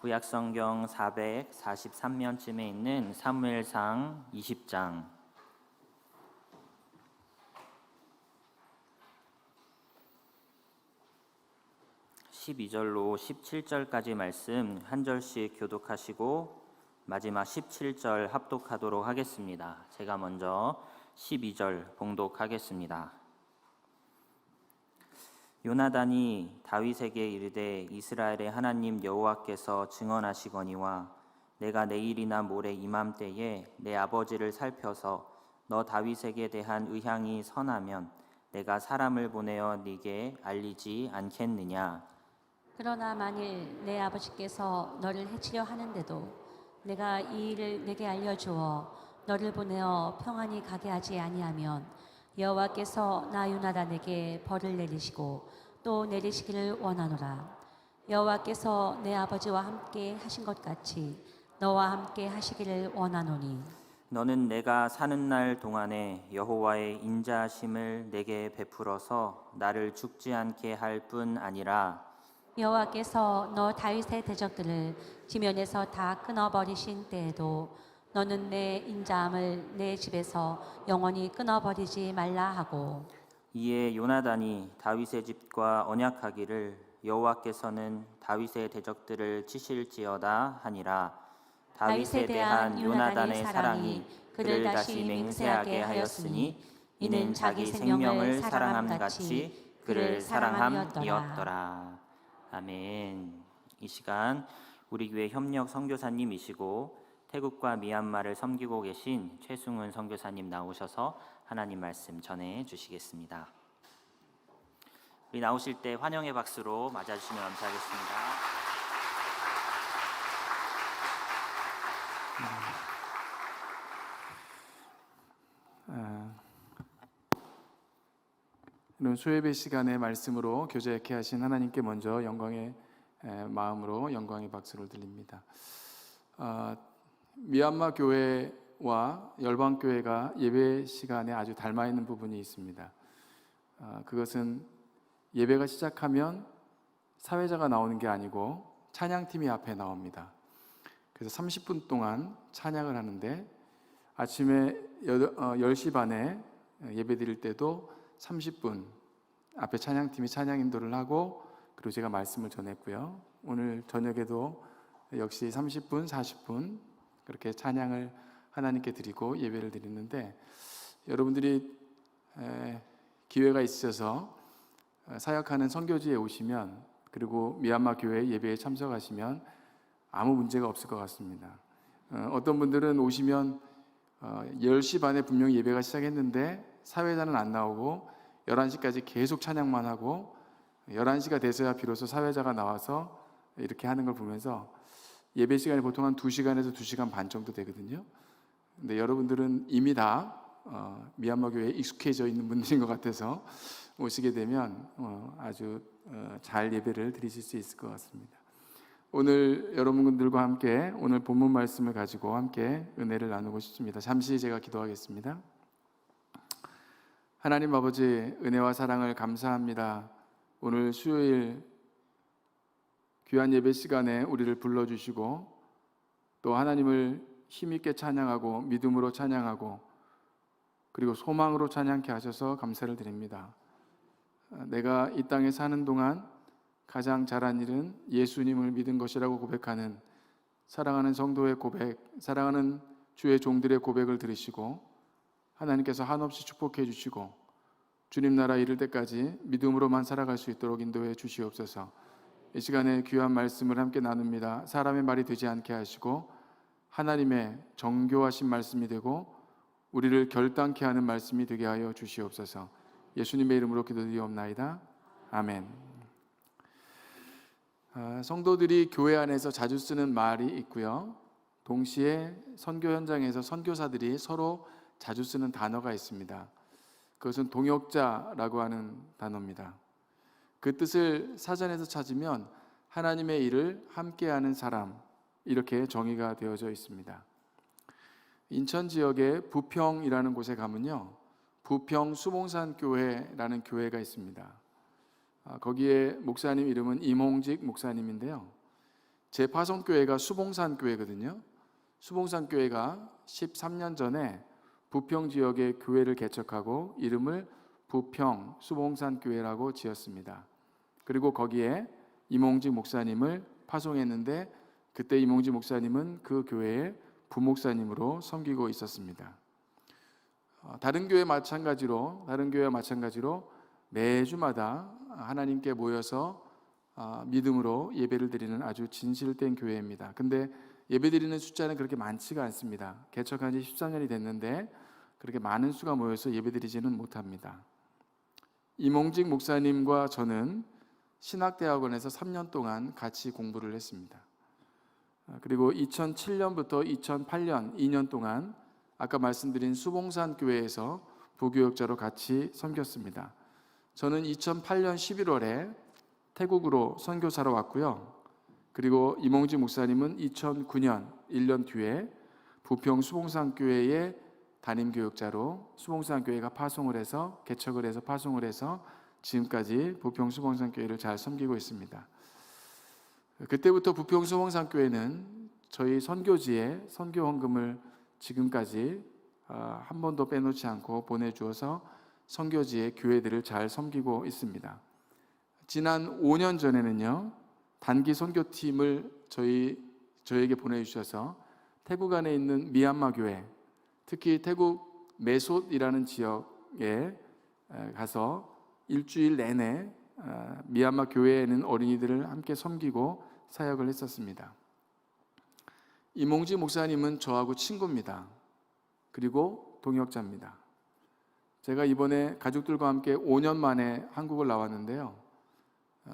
구약성경 443면쯤에 있는 사무엘상 20장 12절로 17절까지 말씀 한 절씩 교독하시고 마지막 17절 합독하도록 하겠습니다. 제가 먼저 12절 봉독하겠습니다. 요나단이 다윗에게 이르되 이스라엘의 하나님 여호와께서 증언하시거니와 내가 내일이나 모레 이맘때에 내 아버지를 살펴서 너 다윗에게 대한 의향이 선하면 내가 사람을 보내어 네게 알리지 않겠느냐. 그러나 만일 내 아버지께서 너를 해치려 하는데도 내가 이 일을 내게 알려주어 너를 보내어 평안히 가게 하지 아니하면 여호와께서 나 요나단에게 벌을 내리시고 또 내리시기를 원하노라. 여호와께서 내 아버지와 함께 하신 것 같이 너와 함께 하시기를 원하노니 너는 내가 사는 날 동안에 여호와의 인자하심을 내게 베풀어서 나를 죽지 않게 할 뿐 아니라 여호와께서 너 다윗의 대적들을 지면에서 다 끊어버리신 때에도 너는 내 인자함을 내 집에서 영원히 끊어버리지 말라 하고 이에 요나단이 다윗의 집과 언약하기를 여호와께서는 다윗의 대적들을 치실지어다 하니라. 다윗에 대한 요나단의 사랑이 그를 다시 맹세하게 하였으니 이는 자기 생명을 사랑함 같이 그를 사랑함이었더라. 아멘. 이 시간 우리 교회 협력 선교사님이시고 태국과 미얀마를 섬기고 계신 최승훈 선교사님 나오셔서 하나님 말씀 전해 주시겠습니다. 우리 나오실 때 환영의 박수로 맞아주시면 감사하겠습니다. 이런 수요예배 시간의 말씀으로 교제케 하신 하나님께 먼저 영광의 마음으로 영광의 박수를 드립니다. 미얀마 교회와 열방 교회가 예배 시간에 아주 닮아 있는 부분이 있습니다. 그것은 예배가 시작하면 사회자가 나오는 게 아니고 찬양팀이 앞에 나옵니다. 그래서 30분 동안 찬양을 하는데 아침에 10시 반에 예배 드릴 때도 30분 앞에 찬양팀이 찬양 인도를 하고 그리고 제가 말씀을 전했고요. 오늘 저녁에도 역시 30분, 40분 그렇게 찬양을 하나님께 드리고 예배를 드리는데 여러분들이 기회가 있으셔서 사역하는 선교지에 오시면 그리고 미얀마 교회 예배에 참석하시면 아무 문제가 없을 것 같습니다. 어떤 분들은 오시면 10시 반에 분명히 예배가 시작했는데 사회자는 안 나오고 11시까지 계속 찬양만 하고 11시가 돼서야 비로소 사회자가 나와서 이렇게 하는 걸 보면서 예배 시간이 보통 한 2시간에서 2시간 반 정도 되거든요. 근데 여러분들은 이미 다 미얀마 교회에 익숙해져 있는 분들인 것 같아서 오시게 되면 아주 잘 예배를 드리실 수 있을 것 같습니다. 오늘 여러분들과 함께 오늘 본문 말씀을 가지고 함께 은혜를 나누고 싶습니다. 잠시 제가 기도하겠습니다. 하나님 아버지 은혜와 사랑을 감사합니다. 오늘 수요일 귀한 예배 시간에 우리를 불러주시고 또 하나님을 힘있게 찬양하고 믿음으로 찬양하고 그리고 소망으로 찬양케 하셔서 감사를 드립니다. 내가 이 땅에 사는 동안 가장 잘한 일은 예수님을 믿은 것이라고 고백하는 사랑하는 성도의 고백, 사랑하는 주의 종들의 고백을 들으시고 하나님께서 한없이 축복해 주시고 주님 나라 이를 때까지 믿음으로만 살아갈 수 있도록 인도해 주시옵소서. 이 시간에 귀한 말씀을 함께 나눕니다. 사람의 말이 되지 않게 하시고 하나님의 정교하신 말씀이 되고 우리를 결단케 하는 말씀이 되게 하여 주시옵소서. 예수님의 이름으로 기도드리옵나이다. 아멘. 성도들이 교회 안에서 자주 쓰는 말이 있고요. 동시에 선교 현장에서 선교사들이 서로 자주 쓰는 단어가 있습니다. 그것은 동역자라고 하는 단어입니다. 그 뜻을 사전에서 찾으면 하나님의 일을 함께하는 사람 이렇게 정의가 되어져 있습니다. 인천 지역의 부평이라는 곳에 가면요, 부평 수봉산 교회라는 교회가 있습니다. 거기에 목사님 이름은 임홍직 목사님인데요, 제 파송교회가 수봉산 교회거든요. 수봉산 교회가 13년 전에 부평 지역에 교회를 개척하고 이름을 부평 수봉산 교회라고 지었습니다. 그리고 거기에 이몽지 목사님을 파송했는데 그때 이몽지 목사님은 그 교회의 부목사님으로 섬기고 있었습니다. 다른 교회와 마찬가지로 매주마다 하나님께 모여서 믿음으로 예배를 드리는 아주 진실된 교회입니다. 근데 예배 드리는 숫자는 그렇게 많지가 않습니다. 개척한 지 13년이 됐는데 그렇게 많은 수가 모여서 예배 드리지는 못합니다. 이몽직 목사님과 저는 신학대학원에서 3년 동안 같이 공부를 했습니다. 그리고 2007년부터 2008년 2년 동안 아까 말씀드린 수봉산 교회에서 부교역자로 같이 섬겼습니다. 저는 2008년 11월에 태국으로 선교사로 왔고요. 그리고 이몽지 목사님은 2009년 1년 뒤에 부평 수봉산 교회의 담임 교역자로 수봉산 교회가 파송을 해서 개척을 해서 파송을 해서 지금까지 부평 수봉산 교회를 잘 섬기고 있습니다. 그때부터 부평 수봉산 교회는 저희 선교지에 선교 헌금을 지금까지 한 번도 빼놓지 않고 보내주어서 선교지의 교회들을 잘 섬기고 있습니다. 지난 5년 전에는요, 단기 선교팀을 저에게 보내주셔서 태국 안에 있는 미얀마 교회, 특히 태국 메솥이라는 지역에 가서 일주일 내내 미얀마 교회에 있는 어린이들을 함께 섬기고 사역을 했었습니다. 이몽지 목사님은 저하고 친구입니다. 그리고 동역자입니다. 제가 이번에 가족들과 함께 5년 만에 한국을 나왔는데요.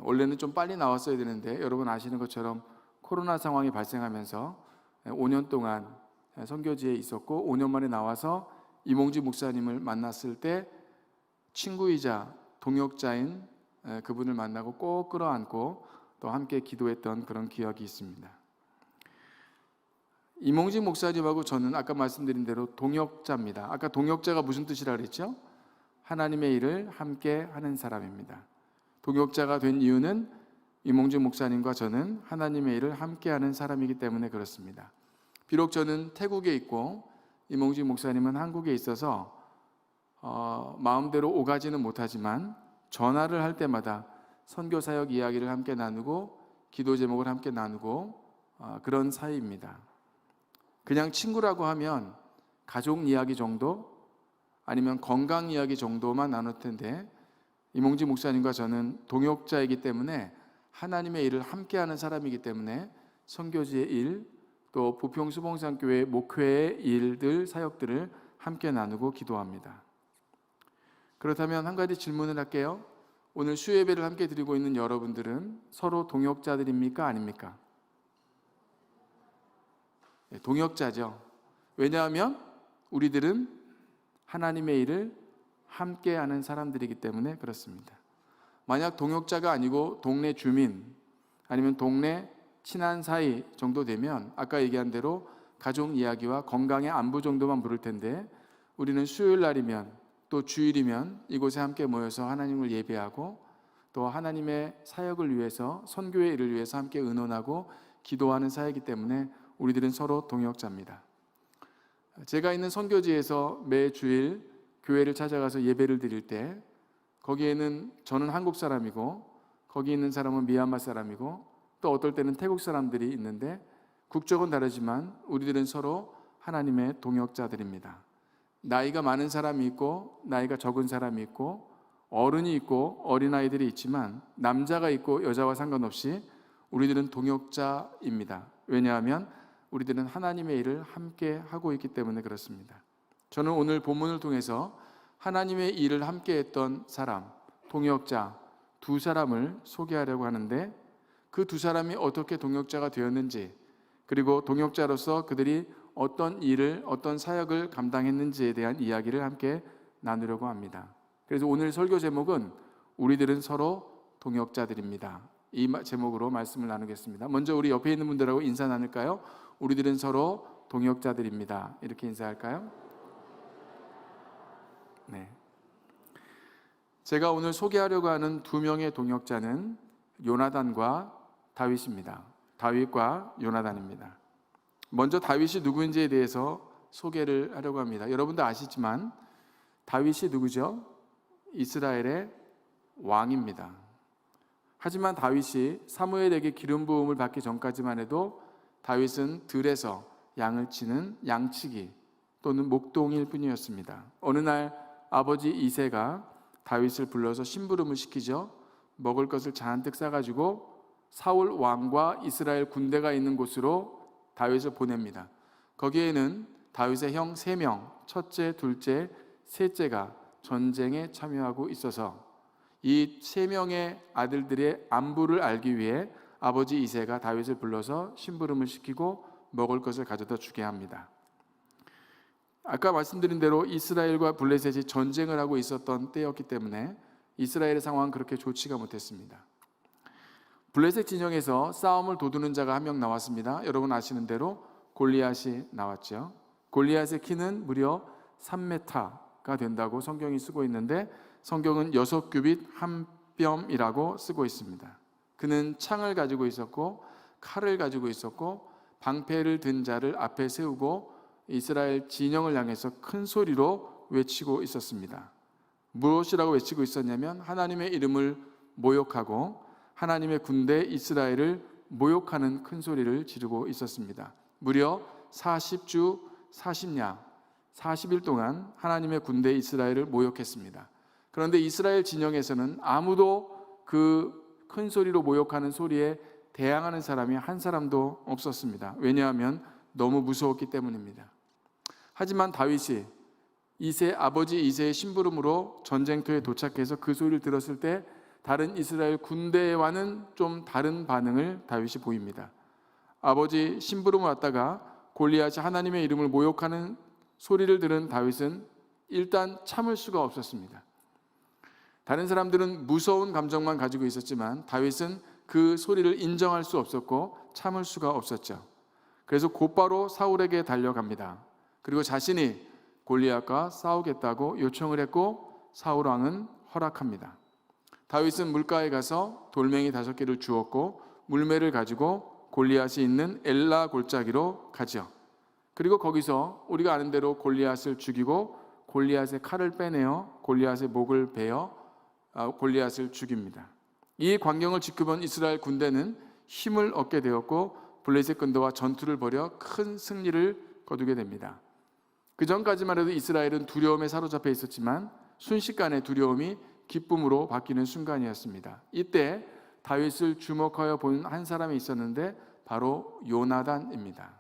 원래는 좀 빨리 나왔어야 되는데 여러분 아시는 것처럼 코로나 상황이 발생하면서 5년 동안 선교지에 있었고 5년 만에 나와서 이몽지 목사님을 만났을 때 친구이자 동역자인 그분을 만나고 꼭 끌어안고 또 함께 기도했던 그런 기억이 있습니다. 이몽지 목사님하고 저는 아까 말씀드린 대로 동역자입니다. 아까 동역자가 무슨 뜻이라 그랬죠? 하나님의 일을 함께 하는 사람입니다. 동역자가 된 이유는 이몽지 목사님과 저는 하나님의 일을 함께 하는 사람이기 때문에 그렇습니다. 비록 저는 태국에 있고 이몽지 목사님은 한국에 있어서 마음대로 오가지는 못하지만 전화를 할 때마다 선교사역 이야기를 함께 나누고 기도 제목을 함께 나누고 그런 사이입니다. 그냥 친구라고 하면 가족 이야기 정도 아니면 건강 이야기 정도만 나눌 텐데 이몽지 목사님과 저는 동역자이기 때문에 하나님의 일을 함께하는 사람이기 때문에 선교지의 일, 또 부평 수봉산 교회 목회의 일들, 사역들을 함께 나누고 기도합니다. 그렇다면 한 가지 질문을 할게요. 오늘 수요예배를 함께 드리고 있는 여러분들은 서로 동역자들입니까? 아닙니까? 네, 동역자죠. 왜냐하면 우리들은 하나님의 일을 함께 하는 사람들이기 때문에 그렇습니다. 만약 동역자가 아니고 동네 주민 아니면 동네 친한 사이 정도 되면 아까 얘기한 대로 가족 이야기와 건강의 안부 정도만 물을 텐데 우리는 수요일 날이면 또 주일이면 이곳에 함께 모여서 하나님을 예배하고 또 하나님의 사역을 위해서 선교의 일을 위해서 함께 의논하고 기도하는 사이이기 때문에 우리들은 서로 동역자입니다. 제가 있는 선교지에서 매 주일 교회를 찾아가서 예배를 드릴 때 거기에는 저는 한국 사람이고 거기 있는 사람은 미얀마 사람이고 또 어떨 때는 태국 사람들이 있는데 국적은 다르지만 우리들은 서로 하나님의 동역자들입니다. 나이가 많은 사람이 있고 나이가 적은 사람이 있고 어른이 있고 어린아이들이 있지만 남자가 있고 여자와 상관없이 우리들은 동역자입니다. 왜냐하면 우리들은 하나님의 일을 함께 하고 있기 때문에 그렇습니다. 저는 오늘 본문을 통해서 하나님의 일을 함께 했던 사람, 동역자 두 사람을 소개하려고 하는데 그 두 사람이 어떻게 동역자가 되었는지 그리고 동역자로서 그들이 어떤 일을, 어떤 사역을 감당했는지에 대한 이야기를 함께 나누려고 합니다. 그래서 오늘 설교 제목은 우리들은 서로 동역자들입니다. 이 제목으로 말씀을 나누겠습니다. 먼저 우리 옆에 있는 분들하고 인사 나눌까요? 우리들은 서로 동역자들입니다. 이렇게 인사할까요? 네. 제가 오늘 소개하려고 하는 두 명의 동역자는 요나단과 다윗입니다. 다윗과 요나단입니다. 먼저 다윗이 누구인지에 대해서 소개를 하려고 합니다. 여러분도 아시지만 다윗이 누구죠? 이스라엘의 왕입니다. 하지만 다윗이 사무엘에게 기름 부음을 받기 전까지만 해도 다윗은 들에서 양을 치는 양치기 또는 목동일 뿐이었습니다. 어느 날 아버지 이새가 다윗을 불러서 심부름을 시키죠. 먹을 것을 잔뜩 싸가지고 사울 왕과 이스라엘 군대가 있는 곳으로 다윗을 보냅니다. 거기에는 다윗의 형 3명, 첫째, 둘째, 셋째가 전쟁에 참여하고 있어서 이 3명의 아들들의 안부를 알기 위해 아버지 이새가 다윗을 불러서 심부름을 시키고 먹을 것을 가져다 주게 합니다. 아까 말씀드린 대로 이스라엘과 블레셋이 전쟁을 하고 있었던 때였기 때문에 이스라엘의 상황은 그렇게 좋지가 못했습니다. 블레셋 진영에서 싸움을 도두는 자가 한 명 나왔습니다. 여러분 아시는 대로 골리앗이 나왔죠. 골리앗의 키는 무려 3m가 된다고 성경이 쓰고 있는데 성경은 6규빗 한 뼘이라고 쓰고 있습니다. 그는 창을 가지고 있었고 칼을 가지고 있었고 방패를 든 자를 앞에 세우고 이스라엘 진영을 향해서 큰 소리로 외치고 있었습니다. 무엇이라고 외치고 있었냐면 하나님의 이름을 모욕하고 하나님의 군대 이스라엘을 모욕하는 큰 소리를 지르고 있었습니다. 무려 40주 40야 40일 동안 하나님의 군대 이스라엘을 모욕했습니다. 그런데 이스라엘 진영에서는 아무도 그 큰 소리로 모욕하는 소리에 대항하는 사람이 한 사람도 없었습니다. 왜냐하면 너무 무서웠기 때문입니다. 하지만 다윗이 아버지 이새의 심부름으로 전쟁터에 도착해서 그 소리를 들었을 때 다른 이스라엘 군대와는 좀 다른 반응을 다윗이 보입니다. 아버지 심부름을 왔다가 골리앗이 하나님의 이름을 모욕하는 소리를 들은 다윗은 일단 참을 수가 없었습니다. 다른 사람들은 무서운 감정만 가지고 있었지만 다윗은 그 소리를 인정할 수 없었고 참을 수가 없었죠. 그래서 곧바로 사울에게 달려갑니다. 그리고 자신이 골리앗과 싸우겠다고 요청을 했고 사울 왕은 허락합니다. 다윗은 물가에 가서 돌멩이 5개를 주었고 물매를 가지고 골리앗이 있는 엘라 골짜기로 가죠. 그리고 거기서 우리가 아는 대로 골리앗을 죽이고 골리앗의 칼을 빼내어 골리앗의 목을 베어 골리앗을 죽입니다. 이 광경을 지켜본 이스라엘 군대는 힘을 얻게 되었고 블레셋 군대와 전투를 벌여 큰 승리를 거두게 됩니다. 그 전까지만 해도 이스라엘은 두려움에 사로잡혀 있었지만 순식간에 두려움이 기쁨으로 바뀌는 순간이었습니다. 이때 다윗을 주목하여 본 한 사람이 있었는데 바로 요나단입니다.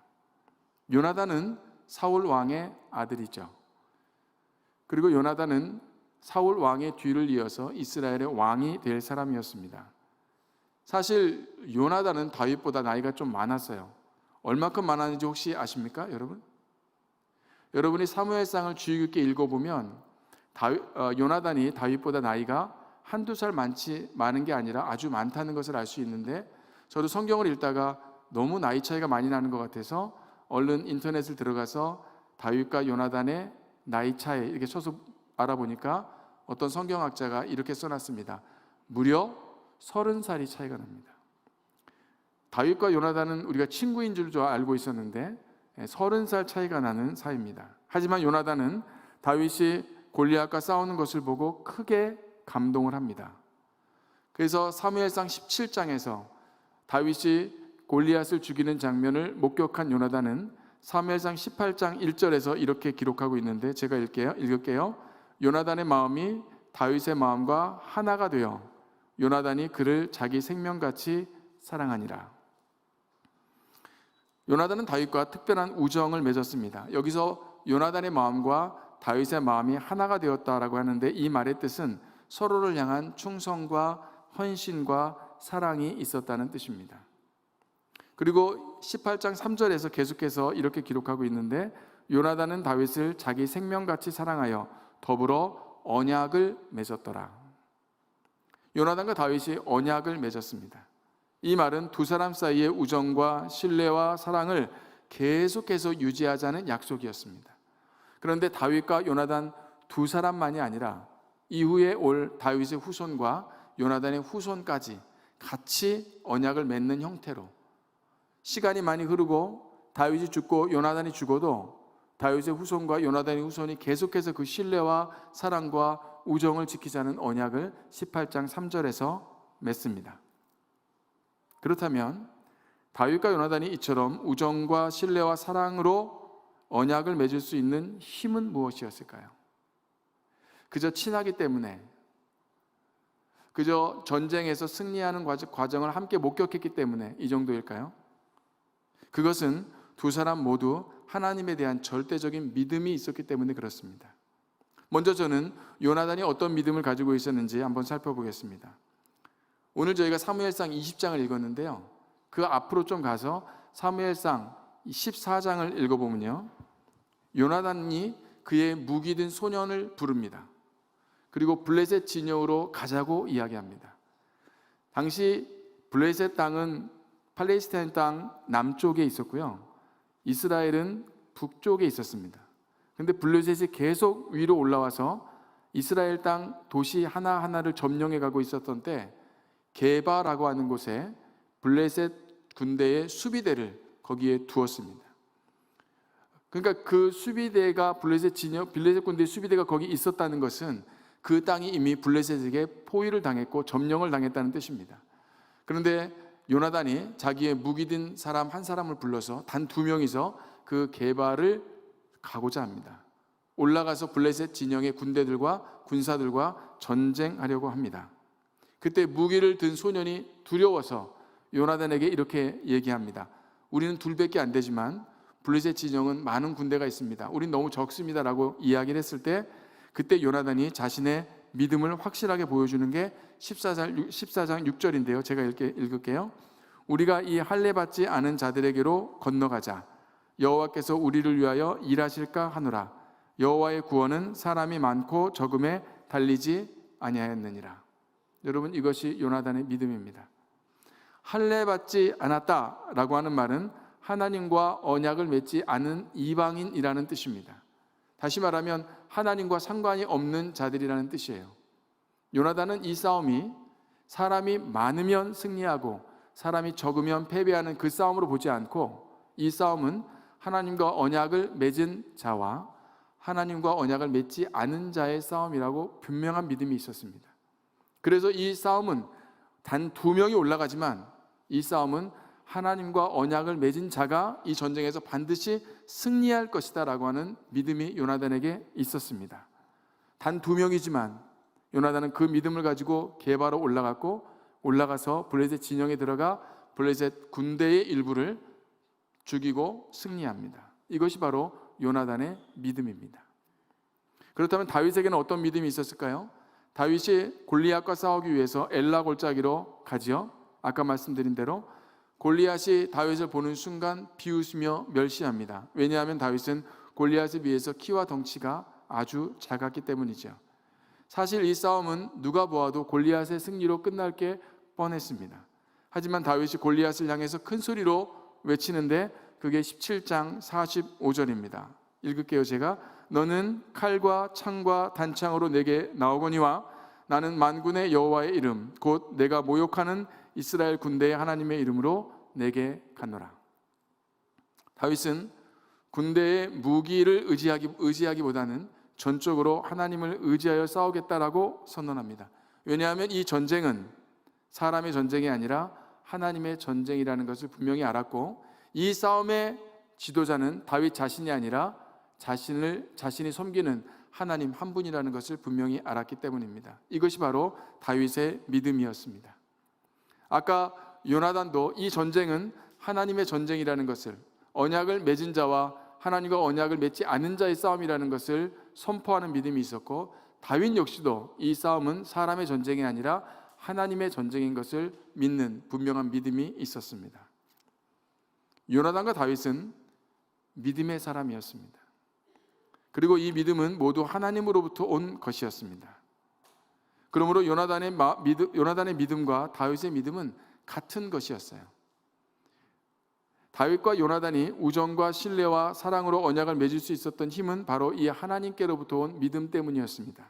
요나단은 사울 왕의 아들이죠. 그리고 요나단은 사울 왕의 뒤를 이어서 이스라엘의 왕이 될 사람이었습니다. 사실 요나단은 다윗보다 나이가 좀 많았어요. 얼마큼 많았는지 혹시 아십니까, 여러분? 여러분이 사무엘상을 주의 깊게 읽어보면 요나단이 다윗보다 나이가 한두 살 많은 게 아니라 아주 많다는 것을 알 수 있는데 저도 성경을 읽다가 너무 나이 차이가 많이 나는 것 같아서 얼른 인터넷을 들어가서 다윗과 요나단의 나이 차이 이렇게 쳐서 알아보니까 어떤 성경학자가 이렇게 써놨습니다. 무려 30살이 차이가 납니다. 다윗과 요나단은 우리가 친구인 줄 알고 있었는데 30살 차이가 나는 사이입니다. 하지만 요나단은 다윗이 골리앗과 싸우는 것을 보고 크게 감동을 합니다. 그래서 사무엘상 17장에서 다윗이 골리앗을 죽이는 장면을 목격한 요나단은 사무엘상 18장 1절에서 이렇게 기록하고 있는데 제가 읽을게요. 요나단의 마음이 다윗의 마음과 하나가 되어 요나단이 그를 자기 생명같이 사랑하니라. 요나단은 다윗과 특별한 우정을 맺었습니다. 여기서 요나단의 마음과 다윗의 마음이 하나가 되었다라고 하는데 이 말의 뜻은 서로를 향한 충성과 헌신과 사랑이 있었다는 뜻입니다. 그리고 18장 3절에서 계속해서 이렇게 기록하고 있는데 요나단은 다윗을 자기 생명같이 사랑하여 더불어 언약을 맺었더라. 요나단과 다윗이 언약을 맺었습니다. 이 말은 두 사람 사이의 우정과 신뢰와 사랑을 계속해서 유지하자는 약속이었습니다. 그런데 다윗과 요나단 두 사람만이 아니라 이후에 올 다윗의 후손과 요나단의 후손까지 같이 언약을 맺는 형태로 시간이 많이 흐르고 다윗이 죽고 요나단이 죽어도 다윗의 후손과 요나단의 후손이 계속해서 그 신뢰와 사랑과 우정을 지키자는 언약을 18장 3절에서 맺습니다. 그렇다면 다윗과 요나단이 이처럼 우정과 신뢰와 사랑으로 언약을 맺을 수 있는 힘은 무엇이었을까요? 그저 친하기 때문에, 그저 전쟁에서 승리하는 과정을 함께 목격했기 때문에 이 정도일까요? 그것은 두 사람 모두 하나님에 대한 절대적인 믿음이 있었기 때문에 그렇습니다. 먼저 저는 요나단이 어떤 믿음을 가지고 있었는지 한번 살펴보겠습니다. 오늘 저희가 사무엘상 20장을 읽었는데요, 그 앞으로 좀 가서 사무엘상 14장을 읽어보면요, 요나단이 그의 무기 든 소년을 부릅니다. 그리고 블레셋 진영으로 가자고 이야기합니다. 당시 블레셋 땅은 팔레스타인 땅 남쪽에 있었고요, 이스라엘은 북쪽에 있었습니다. 그런데 블레셋이 계속 위로 올라와서 이스라엘 땅 도시 하나하나를 점령해 가고 있었던 때 게바라고 하는 곳에 블레셋 군대의 수비대를 거기에 두었습니다. 그러니까 그 수비대가 블레셋 군대의 수비대가 거기 있었다는 것은 그 땅이 이미 블레셋에게 포위를 당했고 점령을 당했다는 뜻입니다. 그런데 요나단이 자기의 무기 든 사람 한 사람을 불러서 단 2명이서 그 게바를 가고자 합니다. 올라가서 블레셋 진영의 군대들과 군사들과 전쟁하려고 합니다. 그때 무기를 든 소년이 두려워서 요나단에게 이렇게 얘기합니다. 우리는 둘밖에 안 되지만 블레셋 진영은 많은 군대가 있습니다. 우린 너무 적습니다라고 이야기를 했을 때, 그때 요나단이 자신의 믿음을 확실하게 보여주는 게 14장 6절인데요. 제가 읽을게요. 우리가 이 할례 받지 않은 자들에게로 건너가자. 여호와께서 우리를 위하여 일하실까 하노라. 여호와의 구원은 사람이 많고 적음에 달리지 아니하였느니라. 여러분, 이것이 요나단의 믿음입니다. 할례 받지 않았다라고 하는 말은 하나님과 언약을 맺지 않은 이방인이라는 뜻입니다. 다시 말하면 하나님과 상관이 없는 자들이라는 뜻이에요. 요나단은 이 싸움이 사람이 많으면 승리하고 사람이 적으면 패배하는 그 싸움으로 보지 않고, 이 싸움은 하나님과 언약을 맺은 자와 하나님과 언약을 맺지 않은 자의 싸움이라고 분명한 믿음이 있었습니다. 그래서 이 싸움은 단 2명이 올라가지만 이 싸움은 하나님과 언약을 맺은 자가 이 전쟁에서 반드시 승리할 것이다 라고 하는 믿음이 요나단에게 있었습니다. 단 2명이지만 요나단은 그 믿음을 가지고 게바로 올라갔고, 올라가서 블레셋 진영에 들어가 블레셋 군대의 일부를 죽이고 승리합니다. 이것이 바로 요나단의 믿음입니다. 그렇다면 다윗에게는 어떤 믿음이 있었을까요? 다윗이 골리앗과 싸우기 위해서 엘라 골짜기로 가지요. 아까 말씀드린 대로 골리앗이 다윗을 보는 순간 비웃으며 멸시합니다. 왜냐하면 다윗은 골리앗에 비해서 키와 덩치가 아주 작았기 때문이죠. 사실 이 싸움은 누가 보아도 골리앗의 승리로 끝날 게 뻔했습니다. 하지만 다윗이 골리앗을 향해서 큰 소리로 외치는데 그게 17장 45절입니다. 읽을게요. 제가 너는 칼과 창과 단창으로 내게 나오거니와 나는 만군의 여호와의 이름 곧 내가 모욕하는 이스라엘 군대의 하나님의 이름으로 내게 가노라. 다윗은 군대의 무기를 의지하기보다는 전적으로 하나님을 의지하여 싸우겠다라고 선언합니다. 왜냐하면 이 전쟁은 사람의 전쟁이 아니라 하나님의 전쟁이라는 것을 분명히 알았고, 이 싸움의 지도자는 다윗 자신이 아니라 자신이 섬기는 하나님 한 분이라는 것을 분명히 알았기 때문입니다. 이것이 바로 다윗의 믿음이었습니다. 아까 요나단도 이 전쟁은 하나님의 전쟁이라는 것을, 언약을 맺은 자와 하나님과 언약을 맺지 않은 자의 싸움이라는 것을 선포하는 믿음이 있었고, 다윗 역시도 이 싸움은 사람의 전쟁이 아니라 하나님의 전쟁인 것을 믿는 분명한 믿음이 있었습니다. 요나단과 다윗은 믿음의 사람이었습니다. 그리고 이 믿음은 모두 하나님으로부터 온 것이었습니다. 그러므로 요나단의 믿음과 다윗의 믿음은 같은 것이었어요. 다윗과 요나단이 우정과 신뢰와 사랑으로 언약을 맺을 수 있었던 힘은 바로 이 하나님께로부터 온 믿음 때문이었습니다.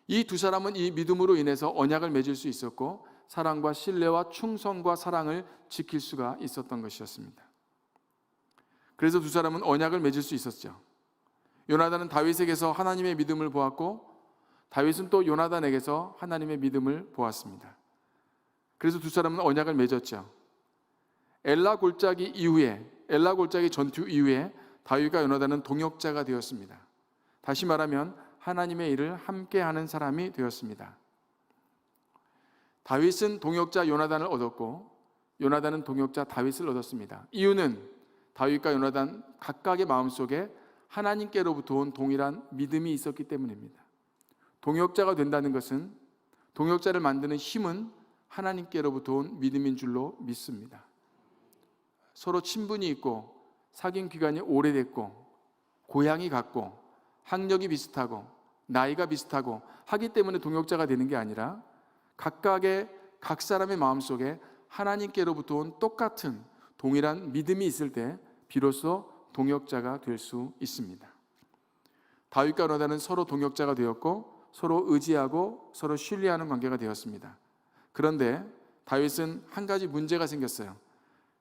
이 두 사람은 이 믿음으로 인해서 언약을 맺을 수 있었고, 사랑과 신뢰와 충성과 사랑을 지킬 수가 있었던 것이었습니다. 그래서 두 사람은 언약을 맺을 수 있었죠. 요나단은 다윗에게서 하나님의 믿음을 보았고 다윗은 또 요나단에게서 하나님의 믿음을 보았습니다. 그래서 두 사람은 언약을 맺었죠. 엘라 골짜기 전투 이후에 다윗과 요나단은 동역자가 되었습니다. 다시 말하면 하나님의 일을 함께하는 사람이 되었습니다. 다윗은 동역자 요나단을 얻었고 요나단은 동역자 다윗을 얻었습니다. 이유는 다윗과 요나단 각각의 마음속에 하나님께로부터 온 동일한 믿음이 있었기 때문입니다. 동역자가 된다는 것은, 동역자를 만드는 힘은 하나님께로부터 온 믿음인 줄로 믿습니다. 서로 친분이 있고 사귄 기간이 오래됐고 고향이 같고 학력이 비슷하고 나이가 비슷하고 하기 때문에 동역자가 되는 게 아니라 각 사람의 마음속에 하나님께로부터 온 똑같은 동일한 믿음이 있을 때 비로소 동역자가 될 수 있습니다. 다윗과 요나단은 서로 동역자가 되었고 서로 의지하고 서로 신뢰하는 관계가 되었습니다. 그런데 다윗은 한 가지 문제가 생겼어요.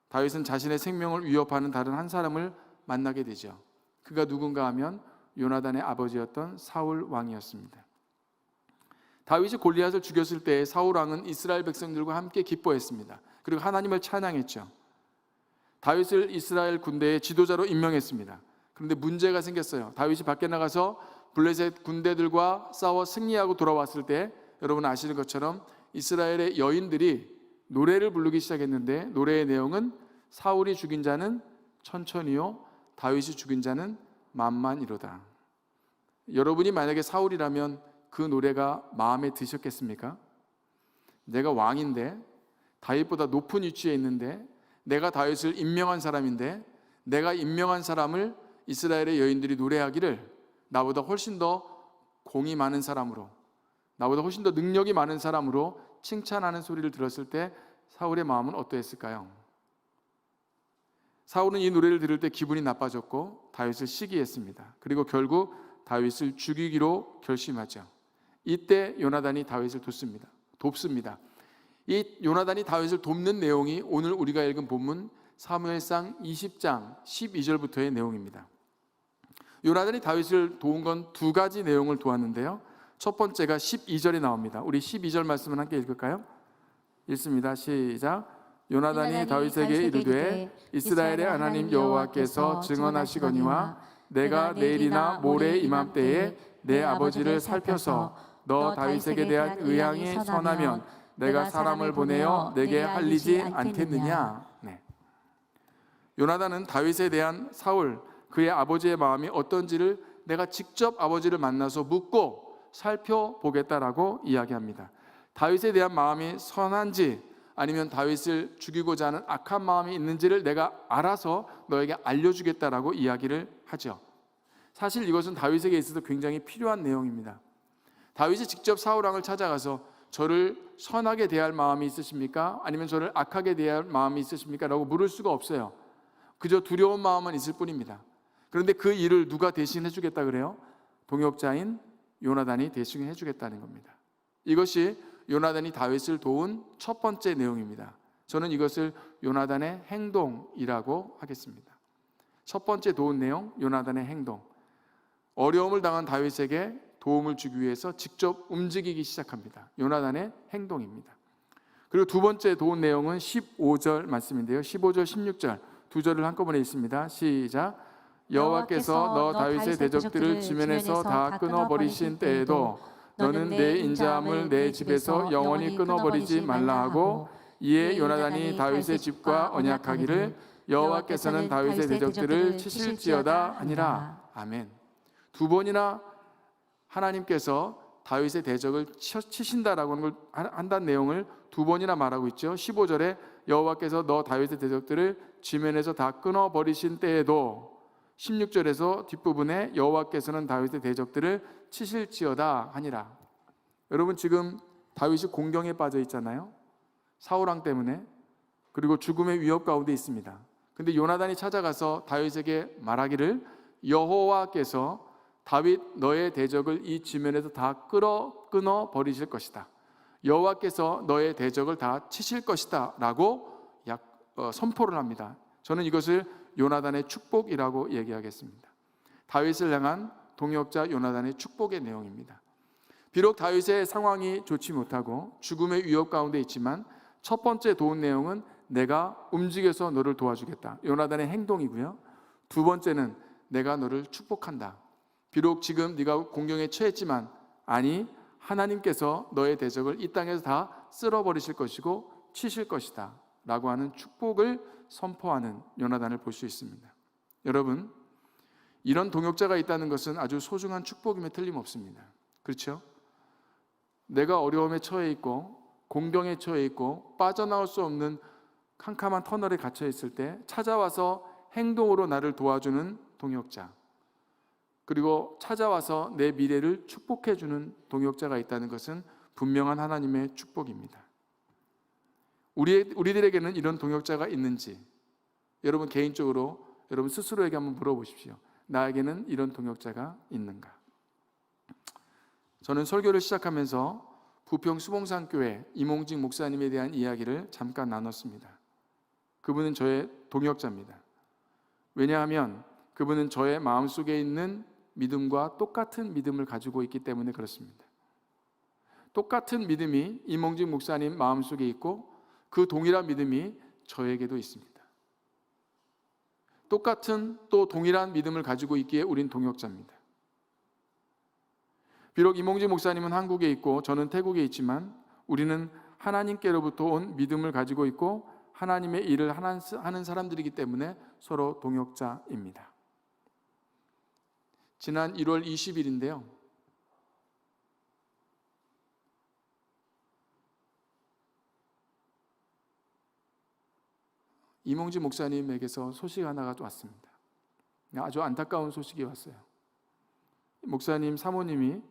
다윗은 자신의 생명을 위협하는 다른 한 사람을 만나게 되죠. 그가 누군가 하면 요나단의 아버지였던 사울 왕이었습니다. 다윗이 골리앗을 죽였을 때 사울 왕은 이스라엘 백성들과 함께 기뻐했습니다. 그리고 하나님을 찬양했죠. 다윗을 이스라엘 군대의 지도자로 임명했습니다. 그런데 문제가 생겼어요. 다윗이 밖에 나가서 블레셋 군대들과 싸워 승리하고 돌아왔을 때 여러분 아시는 것처럼 이스라엘의 여인들이 노래를 부르기 시작했는데 노래의 내용은 사울이 죽인 자는 천천히요 다윗이 죽인 자는 만만이로다. 여러분이 만약에 사울이라면 그 노래가 마음에 드셨겠습니까? 내가 왕인데 다윗보다 높은 위치에 있는데 내가 다윗을 임명한 사람인데 내가 임명한 사람을 이스라엘의 여인들이 노래하기를 나보다 훨씬 더 공이 많은 사람으로, 나보다 훨씬 더 능력이 많은 사람으로 칭찬하는 소리를 들었을 때 사울의 마음은 어떠했을까요? 사울은 이 노래를 들을 때 기분이 나빠졌고 다윗을 시기했습니다. 그리고 결국 다윗을 죽이기로 결심하죠. 이때 요나단이 다윗을 돕습니다. 이 요나단이 다윗을 돕는 내용이 오늘 우리가 읽은 본문 사무엘상 20장 12절부터의 내용입니다. 요나단이 다윗을 도운 건 두 가지 내용을 도왔는데요. 첫 번째가 12절에 나옵니다. 우리 12절 말씀을 함께 읽을까요? 읽습니다. 시작. 요나단이 다윗에게 이르되 이스라엘의 하나님 여호와께서 증언하시거니와 내가 내일이나 모레 이맘때에 내 아버지를 살펴서 너 다윗에게 대한 의향이 선하면 내가 사람을 보내어 내게 알리지 않겠느냐. 네. 요나단은 다윗에 대한 사울 그의 아버지의 마음이 어떤지를 내가 직접 아버지를 만나서 묻고 살펴보겠다라고 이야기합니다. 다윗에 대한 마음이 선한지 아니면 다윗을 죽이고자 하는 악한 마음이 있는지를 내가 알아서 너에게 알려주겠다라고 이야기를 하죠. 사실 이것은 다윗에게 있어서 굉장히 필요한 내용입니다. 다윗이 직접 사울 왕을 찾아가서 저를 선하게 대할 마음이 있으십니까? 아니면 저를 악하게 대할 마음이 있으십니까? 라고 물을 수가 없어요. 그저 두려운 마음만 있을 뿐입니다. 그런데 그 일을 누가 대신해 주겠다 그래요? 동역자인 요나단이 대신해 주겠다는 겁니다. 이것이 요나단이 다윗을 도운 첫 번째 내용입니다. 저는 이것을 요나단의 행동이라고 하겠습니다. 첫 번째 도운 내용, 요나단의 행동. 어려움을 당한 다윗에게 도움을 주기 위해서 직접 움직이기 시작합니다. 요나단의 행동입니다. 그리고 두 번째 도운 내용은 15절 말씀인데요. 15절, 16절 두 절을 한꺼번에 읽습니다. 시작. 여호와께서 너 다윗의 대적들을 지면에서 다 끊어버리신 때에도 너는 내 인자함을 내 집에서 영원히 끊어버리지 말라 하고 이에 요나단이 다윗의 집과 언약하기를 여호와께서는 다윗의 대적들을 치실지어다 하니라. 아멘. 두 번이나 하나님께서 다윗의 대적을 치신다라고 하는 걸 한다는 내용을 두 번이나 말하고 있죠. 15절에 여호와께서 너 다윗의 대적들을 지면에서 다 끊어버리신 때에도 16절에서 뒷부분에 여호와께서는 다윗의 대적들을 치실지어다 하니라. 여러분 지금 다윗이 공경에 빠져 있잖아요. 사울 왕 때문에. 그리고 죽음의 위협 가운데 있습니다. 근데 요나단이 찾아가서 다윗에게 말하기를 여호와께서 다윗 너의 대적을 이 지면에서 다 끊어 버리실 것이다. 여호와께서 너의 대적을 다 치실 것이다 라고 선포를 합니다. 저는 이것을 요나단의 축복이라고 얘기하겠습니다. 다윗을 향한 동역자 요나단의 축복의 내용입니다. 비록 다윗의 상황이 좋지 못하고 죽음의 위협 가운데 있지만 첫 번째 도운 내용은 내가 움직여서 너를 도와주겠다. 요나단의 행동이고요. 두 번째는 내가 너를 축복한다. 비록 지금 네가 공경에 처했지만 아니 하나님께서 너의 대적을 이 땅에서 다 쓸어버리실 것이고 치실 것이다 라고 하는 축복을 선포하는 요나단을 볼 수 있습니다. 여러분, 이런 동역자가 있다는 것은 아주 소중한 축복임에 틀림없습니다. 그렇죠? 내가 어려움에 처해 있고 공경에 처해 있고 빠져나올 수 없는 캄캄한 터널에 갇혀 있을 때 찾아와서 행동으로 나를 도와주는 동역자, 그리고 찾아와서 내 미래를 축복해 주는 동역자가 있다는 것은 분명한 하나님의 축복입니다. 우리들에게는 이런 동역자가 있는지 여러분 개인적으로 여러분 스스로에게 한번 물어보십시오. 나에게는 이런 동역자가 있는가? 저는 설교를 시작하면서 부평 수봉산교회 이몽직 목사님에 대한 이야기를 잠깐 나눴습니다. 그분은 저의 동역자입니다. 왜냐하면 그분은 저의 마음속에 있는 믿음과 똑같은 믿음을 가지고 있기 때문에 그렇습니다. 똑같은 믿음이 이몽직 목사님 마음속에 있고 그 동일한 믿음이 저에게도 있습니다. 똑같은 또 동일한 믿음을 가지고 있기에 우린 동역자입니다. 비록 이몽직 목사님은 한국에 있고 저는 태국에 있지만 우리는 하나님께로부터 온 믿음을 가지고 있고 하나님의 일을 하는 사람들이기 때문에 서로 동역자입니다. 지난 1월 20일인데요. 이몽지 목사님에게서 소식 하나가 왔습니다. 아주 안타까운 소식이 왔어요. 목사님 사모님이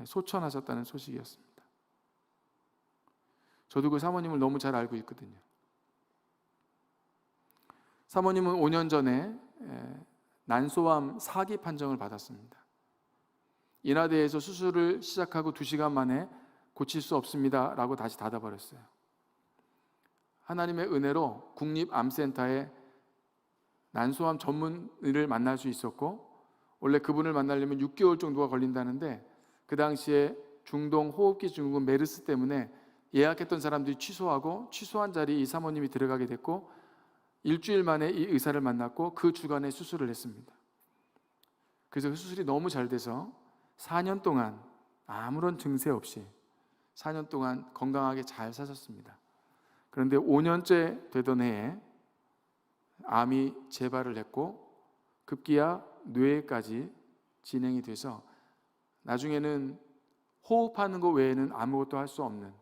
소천하셨다는 소식이었습니다. 저도 그 사모님을 너무 잘 알고 있거든요. 사모님은 5년 전에 난소암 4기 판정을 받았습니다. 인하대에서 수술을 시작하고 2시간 만에 고칠 수 없습니다 라고 다시 닫아버렸어요. 하나님의 은혜로 국립암센터에 난소암 전문의를 만날 수 있었고 원래 그분을 만나려면 6개월 정도가 걸린다는데 그 당시에 중동 호흡기 증후군 메르스 때문에 예약했던 사람들이 취소하고 취소한 자리에 이 사모님이 들어가게 됐고 일주일 만에 이 의사를 만났고 그 주간에 수술을 했습니다. 그래서 그 수술이 너무 잘 돼서 4년 동안 아무런 증세 없이 4년 동안 건강하게 잘 사셨습니다. 그런데 5년째 되던 해에 암이 재발을 했고 급기야 뇌까지 진행이 돼서 나중에는 호흡하는 것 외에는 아무것도 할 수 없는,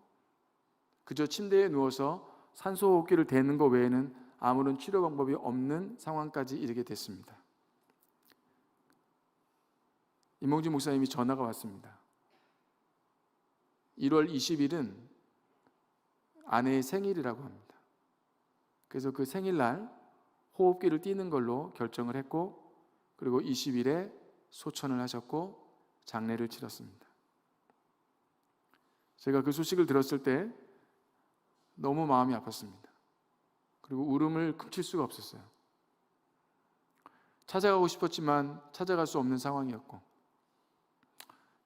그저 침대에 누워서 산소호흡기를 대는 것 외에는 아무런 치료 방법이 없는 상황까지 이르게 됐습니다. 이몽지 목사님이 전화가 왔습니다. 1월 20일은 아내의 생일이라고 합니다. 그래서 그 생일날 호흡기를 띄는 걸로 결정을 했고 그리고 20일에 소천을 하셨고 장례를 치렀습니다. 제가 그 소식을 들었을 때 너무 마음이 아팠습니다. 그리고 울음을 금칠 수가 없었어요. 찾아가고 싶었지만 찾아갈 수 없는 상황이었고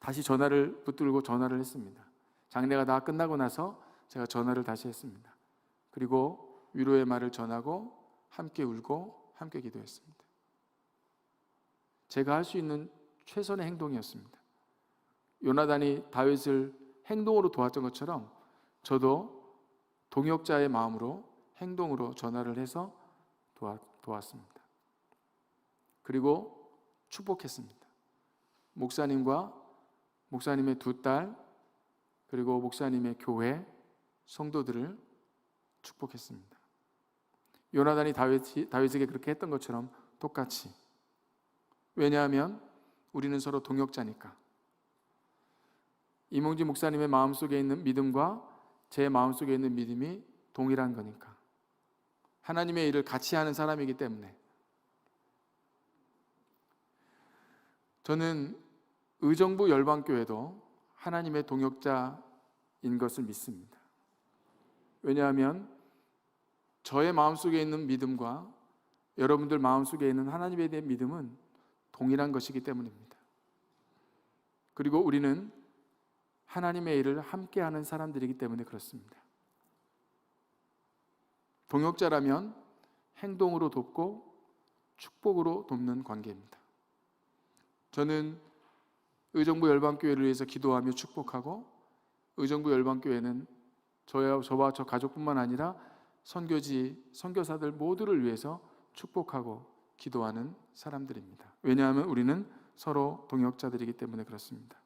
다시 전화를 붙들고 전화를 했습니다. 장례가 다 끝나고 나서 제가 전화를 다시 했습니다. 그리고 위로의 말을 전하고 함께 울고 함께 기도했습니다. 제가 할 수 있는 최선의 행동이었습니다. 요나단이 다윗을 행동으로 도왔던 것처럼 저도 동역자의 마음으로 행동으로 전화를 해서 도왔습니다. 그리고 축복했습니다. 목사님과 목사님의 2딸 그리고 목사님의 교회 성도들을 축복했습니다. 요나단이 다윗에게 그렇게 했던 것처럼 똑같이. 왜냐하면 우리는 서로 동역자니까. 이몽지 목사님의 마음속에 있는 믿음과 제 마음속에 있는 믿음이 동일한 거니까. 하나님의 일을 같이 하는 사람이기 때문에. 저는 의정부 열방교회도 하나님의 동역자인 것을 믿습니다. 왜냐하면 저의 마음속에 있는 믿음과 여러분들 마음속에 있는 하나님에 대한 믿음은 동일한 것이기 때문입니다. 그리고 우리는 하나님의 일을 함께하는 사람들이기 때문에 그렇습니다. 동역자라면 행동으로 돕고 축복으로 돕는 관계입니다. 저는 의정부 열방교회를 위해서 기도하며 축복하고, 의정부 열방교회는 저와 저 가족뿐만 아니라 선교지, 선교사들 모두를 위해서 축복하고 기도하는 사람들입니다. 왜냐하면 우리는 서로 동역자들이기 때문에 그렇습니다.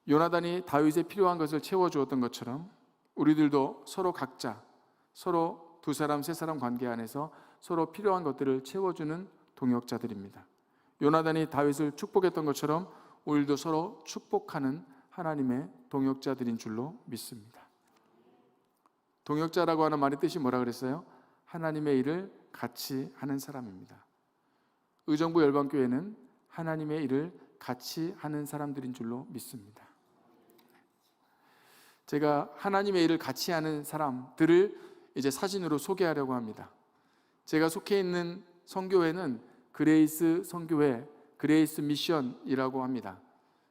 요나단이 다윗에 필요한 것을 채워주었던 것처럼 우리들도 서로 각자, 서로 두 사람, 세 사람 관계 안에서 서로 필요한 것들을 채워주는 동역자들입니다. 요나단이 다윗을 축복했던 것처럼 우리도 서로 축복하는 하나님의 동역자들인 줄로 믿습니다. 동역자라고 하는 말의 뜻이 뭐라 그랬어요? 하나님의 일을 같이 하는 사람입니다. 의정부 열방교회는 하나님의 일을 같이 하는 사람들인 줄로 믿습니다. 제가 하나님의 일을 같이 하는 사람들을 이제 사진으로 소개하려고 합니다. 제가 속해 있는 선교회는 그레이스 선교회, 그레이스 미션이라고 합니다.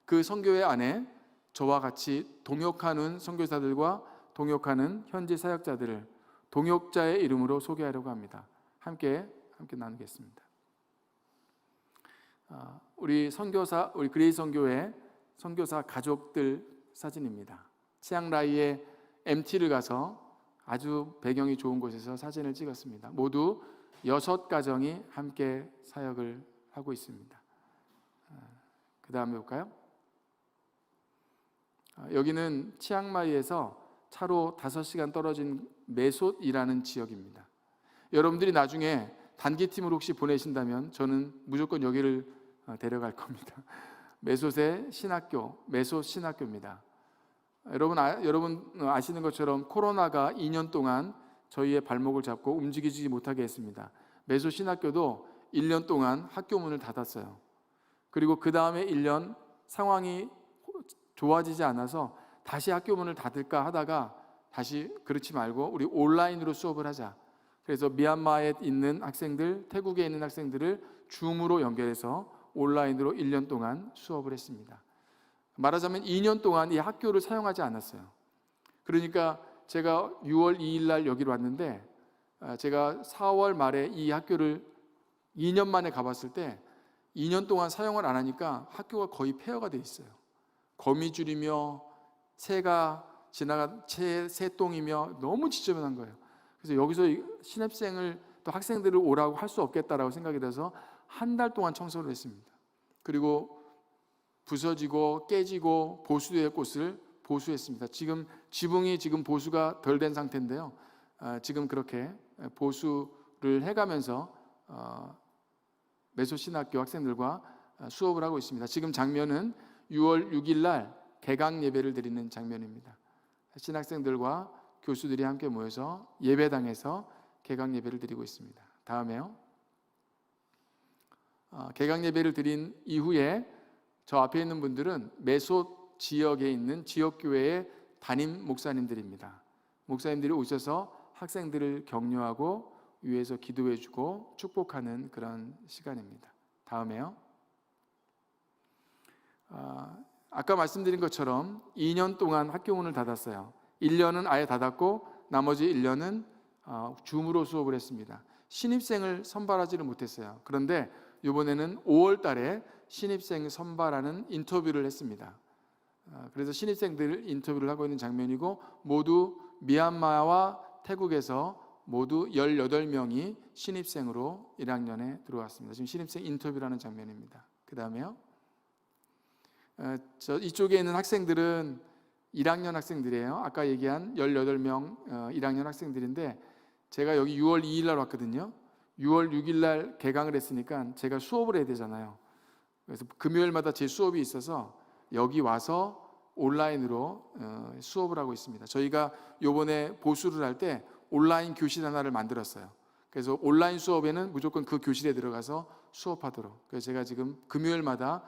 그 선교회 안에 저와 같이 동역하는 선교사들과 동역하는 현지 사역자들을 동역자의 이름으로 소개하려고 합니다. 함께 나누겠습니다. 우리 그레이스 선교회 선교사 가족들 사진입니다. 치앙라이에 MT를 가서 아주 배경이 좋은 곳에서 사진을 찍었습니다. 모두 6가정이 함께 사역을 하고 있습니다. 그 다음에 볼까요? 여기는 치앙마이에서 차로 5시간 떨어진 메솥이라는 지역입니다. 여러분들이 나중에 단기팀을 혹시 보내신다면 저는 무조건 여기를 데려갈 겁니다. 메솥의 신학교, 메솥 신학교입니다. 여러분 아시는 것처럼 코로나가 2년 동안 저희의 발목을 잡고 움직이지 못하게 했습니다. 메솥 신학교도 1년 동안 학교 문을 닫았어요. 그리고 그 다음에 1년 상황이 좋아지지 않아서 다시 학교 문을 닫을까 하다가 다시 그렇지 말고 우리 온라인으로 수업을 하자. 그래서 미얀마에 있는 학생들, 태국에 있는 학생들을 줌으로 연결해서 온라인으로 1년 동안 수업을 했습니다. 말하자면 2년 동안 이 학교를 사용하지 않았어요. 그러니까 제가 6월 2일 날 여기로 왔는데 제가 4월 말에 이 학교를 2년 만에 가봤을 때 2년 동안 사용을 안 하니까 학교가 거의 폐허가 돼 있어요. 거미줄이며 새가 새똥이며 너무 지저분한 거예요. 그래서 여기서 신입생을 또 학생들을 오라고 할 수 없겠다라고 생각이 돼서 한 달 동안 청소를 했습니다. 그리고 부서지고 깨지고 보수될 곳을 보수했습니다. 지금 지붕이 보수가 덜 된 상태인데요. 지금 그렇게 보수를 해가면서 메소 신학교 학생들과 수업을 하고 있습니다. 지금 장면은 6월 6일 날 개강 예배를 드리는 장면입니다. 신학생들과 교수들이 함께 모여서 예배당에서 개강 예배를 드리고 있습니다. 다음에요. 개강 예배를 드린 이후에 저 앞에 있는 분들은 메솥 지역에 있는 지역교회의 담임 목사님들입니다. 목사님들이 오셔서 학생들을 격려하고 위에서 기도해주고 축복하는 그런 시간입니다. 다음에요. 아까 말씀드린 것처럼 2년 동안 학교 문을 닫았어요. 1년은 아예 닫았고 나머지 1년은 줌으로 수업을 했습니다. 신입생을 선발하지를 못했어요. 그런데 이번에는 5월 달에 신입생 선발하는 인터뷰를 했습니다. 그래서 신입생들 인터뷰를 하고 있는 장면이고 모두 미얀마와 태국에서 모두 18명이 신입생으로 1학년에 들어왔습니다. 지금 신입생 인터뷰라는 장면입니다. 그 다음에요. 이쪽에 있는 학생들은 1학년 학생들이에요. 아까 얘기한 18명 1학년 학생들인데 제가 여기 6월 2일 날 왔거든요. 6월 6일 날 개강을 했으니까 제가 수업을 해야 되잖아요. 그래서 금요일마다 제 수업이 있어서 여기 와서 온라인으로 수업을 하고 있습니다. 저희가 이번에 보수를 할 때 온라인 교실 하나를 만들었어요. 그래서 온라인 수업에는 무조건 그 교실에 들어가서 수업하도록. 그래서 제가 지금 금요일마다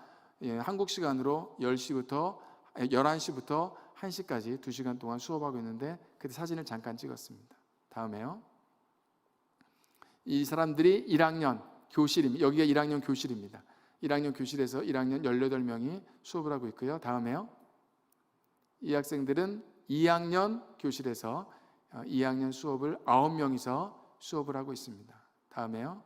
한국 시간으로 11시부터 1시까지 2시간 동안 수업하고 있는데 그때 사진을 잠깐 찍었습니다. 다음에요. 이 사람들이 1학년 교실입니다. 여기가 1학년 교실입니다. 1학년 교실에서 1학년 18명이 수업을 하고 있고요. 다음에요. 이 학생들은 2학년 교실에서 2학년 수업을 9명이서 수업을 하고 있습니다. 다음에요.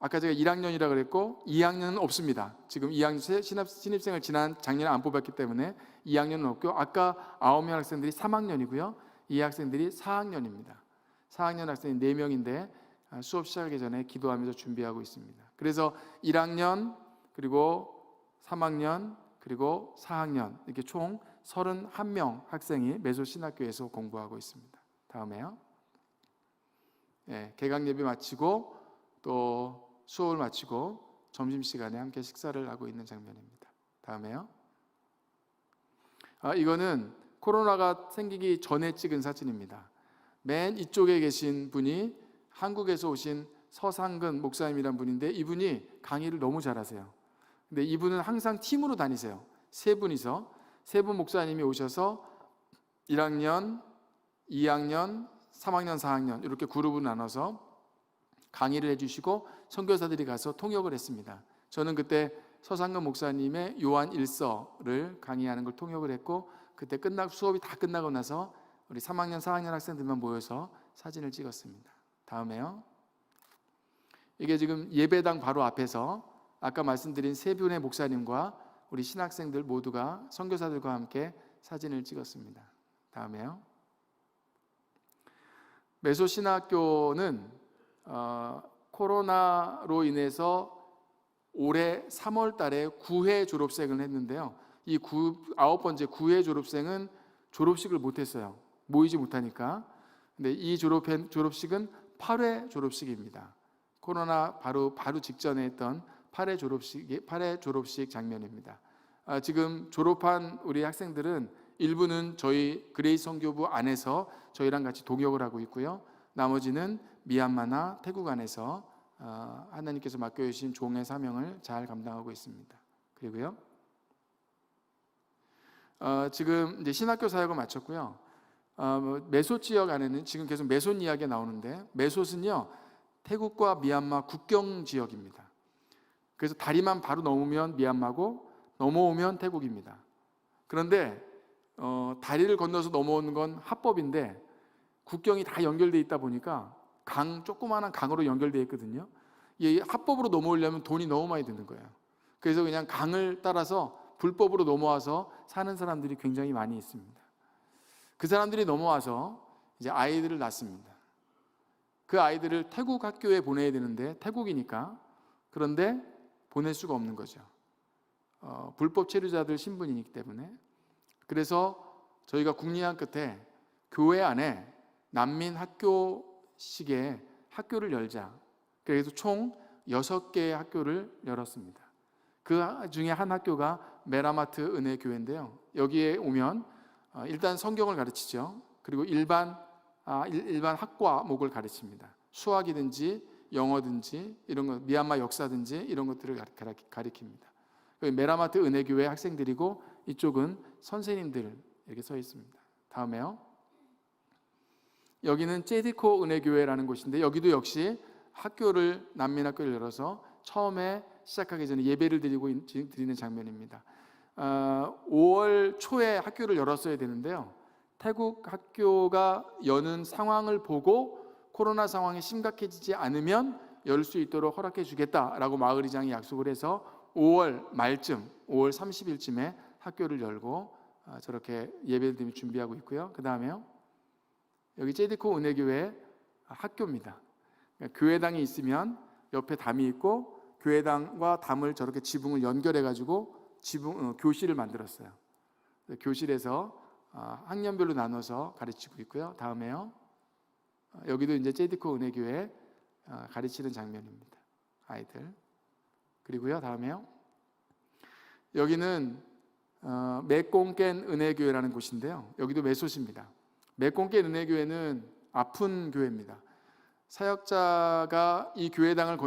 아까 제가 1학년이라고 그랬고 2학년은 없습니다. 지금 2학년 신입생을 지난 작년에 안 뽑았기 때문에 2학년은 없고 아까 9명 학생들이 3학년이고요. 이 학생들이 4학년입니다. 4학년 학생이 4명인데 수업 시작하기 전에 기도하면서 준비하고 있습니다. 그래서 1학년 그리고 3학년 그리고 4학년 이렇게 총 31명 학생이 메소 신학교에서 공부하고 있습니다. 다음에요. 개강 예배 마치고 또 수업을 마치고 점심시간에 함께 식사를 하고 있는 장면입니다. 다음에요. 이거는 코로나가 생기기 전에 찍은 사진입니다. 맨 이쪽에 계신 분이 한국에서 오신 서상근 목사님이란 분인데 이분이 강의를 너무 잘하세요. 근데 이분은 항상 팀으로 다니세요. 세 분이서 세 분 목사님이 오셔서 1학년, 2학년, 3학년, 4학년 이렇게 그룹을 나눠서 강의를 해주시고 선교사들이 가서 통역을 했습니다. 저는 그때 서상근 목사님의 요한 1서를 강의하는 걸 통역을 했고 그때 수업이 다 끝나고 나서 우리 3학년, 4학년 학생들만 모여서 사진을 찍었습니다. 다음에요. 이게 지금 예배당 바로 앞에서 아까 말씀드린 세 분의 목사님과 우리 신학생들 모두가 선교사들과 함께 사진을 찍었습니다. 다음에요. 메소 신학교는 코로나로 인해서 올해 3월 달에 9회 졸업생을 했는데요. 이 9번째 9회 졸업생은 졸업식을 못했어요. 모이지 못하니까. 근데 이 졸업식은 8회 졸업식입니다. 코로나 바로 직전에 했던 8회 졸업식 장면입니다. 지금 졸업한 우리 학생들은 일부는 저희 그레이스 선교부 안에서 저희랑 같이 동역을 하고 있고요. 나머지는 미얀마나 태국 안에서 하나님께서 맡겨주신 종의 사명을 잘 감당하고 있습니다. 그리고요. 지금 이제 신학교 사역을 마쳤고요. 메소 지역 안에는 지금 계속 메소 이야기가 나오는데 메소는요 태국과 미얀마 국경 지역입니다. 그래서 다리만 바로 넘으면 미얀마고 넘어오면 태국입니다. 그런데 다리를 건너서 넘어오는 건 합법인데 국경이 다 연결되어 있다 보니까 조그마한 강으로 연결되어 있거든요. 이 합법으로 넘어오려면 돈이 너무 많이 드는 거예요. 그래서 그냥 강을 따라서 불법으로 넘어와서 사는 사람들이 굉장히 많이 있습니다. 그 사람들이 넘어와서 이제 아이들을 낳습니다. 그 아이들을 태국 학교에 보내야 되는데 태국이니까 그런데 보낼 수가 없는 거죠. 불법 체류자들 신분이기 때문에. 그래서 저희가 궁리한 끝에 교회 안에 난민 학교식의 학교를 열자. 그래서 총 6개의 학교를 열었습니다. 그 중에 한 학교가 메라마트 은혜교회인데요. 여기에 오면 일단 성경을 가르치죠. 그리고 일반 학과목을 가르칩니다. 수학이든지 영어든지 이런 것, 미얀마 역사든지 이런 것들을 가르칩니다. 메라마트 은혜교회 학생들이고 이쪽은 선생님들 이렇게 서 있습니다. 다음에요. 여기는 제디코 은혜교회라는 곳인데 여기도 역시 난민 학교를 열어서 처음에 시작하기 전에 예배를 드리는 장면입니다. 5월 초에 학교를 열었어야 되는데요. 태국 학교가 여는 상황을 보고 코로나 상황이 심각해지지 않으면 열 수 있도록 허락해 주겠다라고 마을의장이 약속을 해서 5월 말쯤, 5월 30일쯤에 학교를 열고 저렇게 예배를 드리며 준비하고 있고요. 그 다음에요. 여기 제디코 은혜교회 학교입니다. 그러니까 교회당이 있으면 옆에 담이 있고 교회당과 담을 저렇게 지붕을 연결해가지고 교실을 만들었어요. 교실에서 학년별로 나눠서 가르치고 있고요. 다음에요. 여기도 이제 제디코 은혜교회 가르치는 장면입니다. 아이들. 그리고요. 다음에요. 여기는 메꽁깬 은혜교회라는 곳인데요. 여기도 메소시입니다. 메꽁깬 은혜교회는 아픈 교회입니다. 사역자가 이 교회당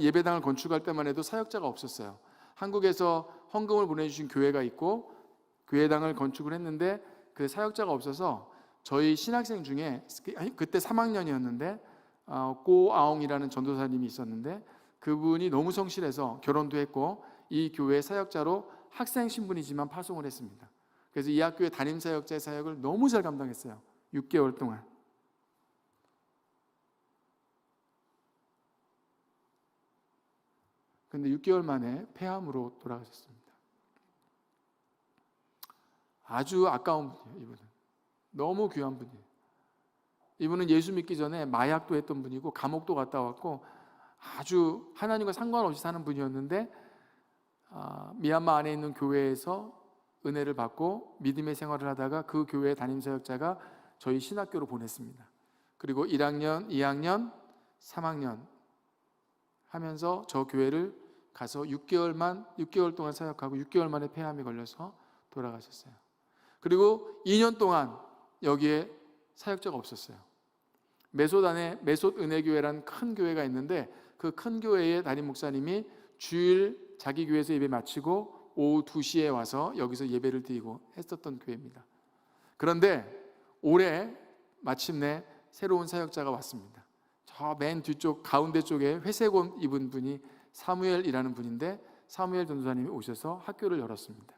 예배당을 건축할 때만 해도 사역자가 없었어요. 한국에서 헌금을 보내주신 교회가 있고 교회당을 건축을 했는데 그 사역자가 없어서 저희 신학생 중에 그때 3학년이었는데 꼬아옹이라는 전도사님이 있었는데 그분이 너무 성실해서 결혼도 했고 이 교회 사역자로 학생 신분이지만 파송을 했습니다. 그래서 이 학교의 담임 사역자의 사역을 너무 잘 감당했어요. 6개월 동안. 근데 6개월 만에 폐암으로 돌아가셨습니다. 아주 아까운 분이에요. 이분은 너무 귀한 분이에요. 이분은 예수 믿기 전에 마약도 했던 분이고 감옥도 갔다 왔고 아주 하나님과 상관없이 사는 분이었는데 미얀마 안에 있는 교회에서 은혜를 받고 믿음의 생활을 하다가 그 교회 담임 사역자가 저희 신학교로 보냈습니다. 그리고 1학년, 2학년, 3학년 하면서 저 교회를 가서 6개월 동안 사역하고 6개월 만에 폐암이 걸려서 돌아가셨어요. 그리고 2년 동안 여기에 사역자가 없었어요. 메솥 안에 메솥 은혜교회라는 큰 교회가 있는데 그 큰 교회의 담임 목사님이 주일 자기 교회에서 예배 마치고 오후 2시에 와서 여기서 예배를 드리고 했었던 교회입니다. 그런데 올해 마침내 새로운 사역자가 왔습니다. 저 맨 뒤쪽 가운데 쪽에 회색 옷 입은 분이 사무엘이라는 분인데 사무엘 전도사님이 오셔서 학교를 열었습니다.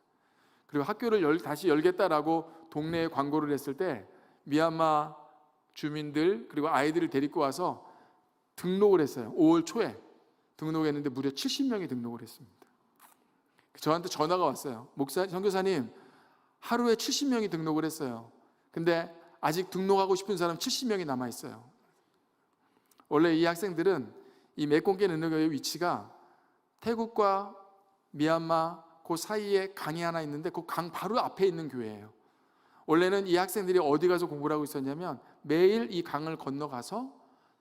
그리고 학교를 다시 열겠다라고 동네에 광고를 했을 때 미얀마 주민들 그리고 아이들을 데리고 와서 등록을 했어요. 5월 초에 등록했는데 무려 70명이 등록을 했습니다. 저한테 전화가 왔어요. 선교사님, 하루에 70명이 등록을 했어요. 근데 아직 등록하고 싶은 사람 70명이 남아 있어요. 원래 이 학생들은 이 메콩겐 은혜교회의 위치가 태국과 미얀마 그 사이에 강이 하나 있는데 그 강 바로 앞에 있는 교회예요. 원래는 이 학생들이 어디 가서 공부를 하고 있었냐면 매일 이 강을 건너가서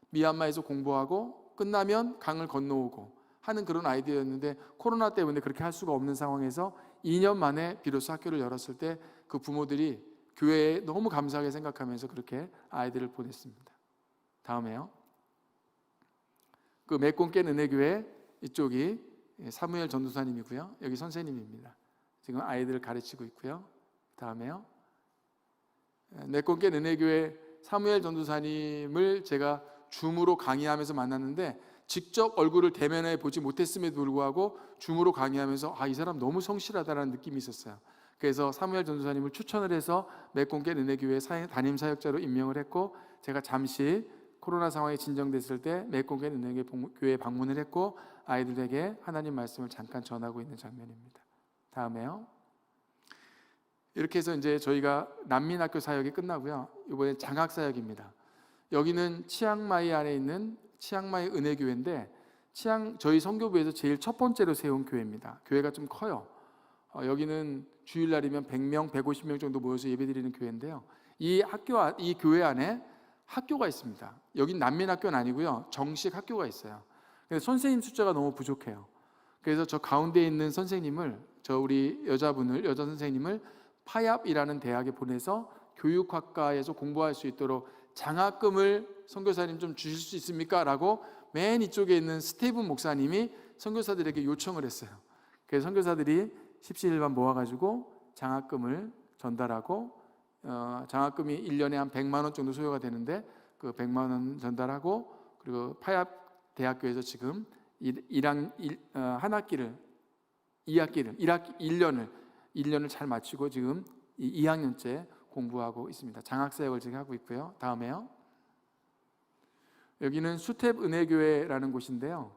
미얀마에서 공부하고 끝나면 강을 건너오고 하는 그런 아이디어였는데 코로나 때문에 그렇게 할 수가 없는 상황에서 2년 만에 비로소 학교를 열었을 때 그 부모들이 교회에 너무 감사하게 생각하면서 그렇게 아이들을 보냈습니다. 다음에요. 그 메콩겐 은혜교회 이쪽이 사무엘 전도사님이고요. 여기 선생님입니다. 지금 아이들을 가르치고 있고요. 다음에요. 메콩겐 은혜교회 사무엘 전도사님을 제가 줌으로 강의하면서 만났는데 직접 얼굴을 대면해 보지 못했음에도 불구하고 줌으로 강의하면서 이 사람 너무 성실하다라는 느낌이 있었어요. 그래서 사무엘 전도사님을 추천을 해서 메콩겐 은혜교회 담임 사역자로 임명을 했고 제가 잠시 코로나 상황이 진정됐을 때 메콩겐 은혜교회 방문을 했고 아이들에게 하나님 말씀을 잠깐 전하고 있는 장면입니다. 다음에요. 이렇게 해서 이제 저희가 난민학교 사역이 끝나고요. 이번에 장학 사역입니다. 여기는 치앙마이 안에 있는 치앙마이 은혜교회인데 저희 선교부에서 제일 첫 번째로 세운 교회입니다. 교회가 좀 커요. 여기는 주일날이면 100명, 150명 정도 모여서 예배드리는 교회인데요. 이 교회 안에 학교가 있습니다. 여긴 난민학교는 아니고요. 정식 학교가 있어요. 그래서 선생님 숫자가 너무 부족해요. 그래서 저 가운데 있는 선생님을 우리 여자 선생님을 파얍이라는 대학에 보내서 교육학과에서 공부할 수 있도록 장학금을 선교사님 좀 주실 수 있습니까? 라고 맨 이쪽에 있는 스테븐 목사님이 선교사들에게 요청을 했어요. 그래서 선교사들이 십시일반 모아가지고 장학금을 전달하고 장학금이 1년에 한 100만 원 정도 소요가 되는데 그 100만 원 전달하고 그리고 파얍 대학교에서 지금 1년을 잘 마치고 지금 2학년째 공부하고 있습니다. 장학사역을 지금 하고 있고요. 다음에요. 여기는 수탭 은혜교회라는 곳인데요.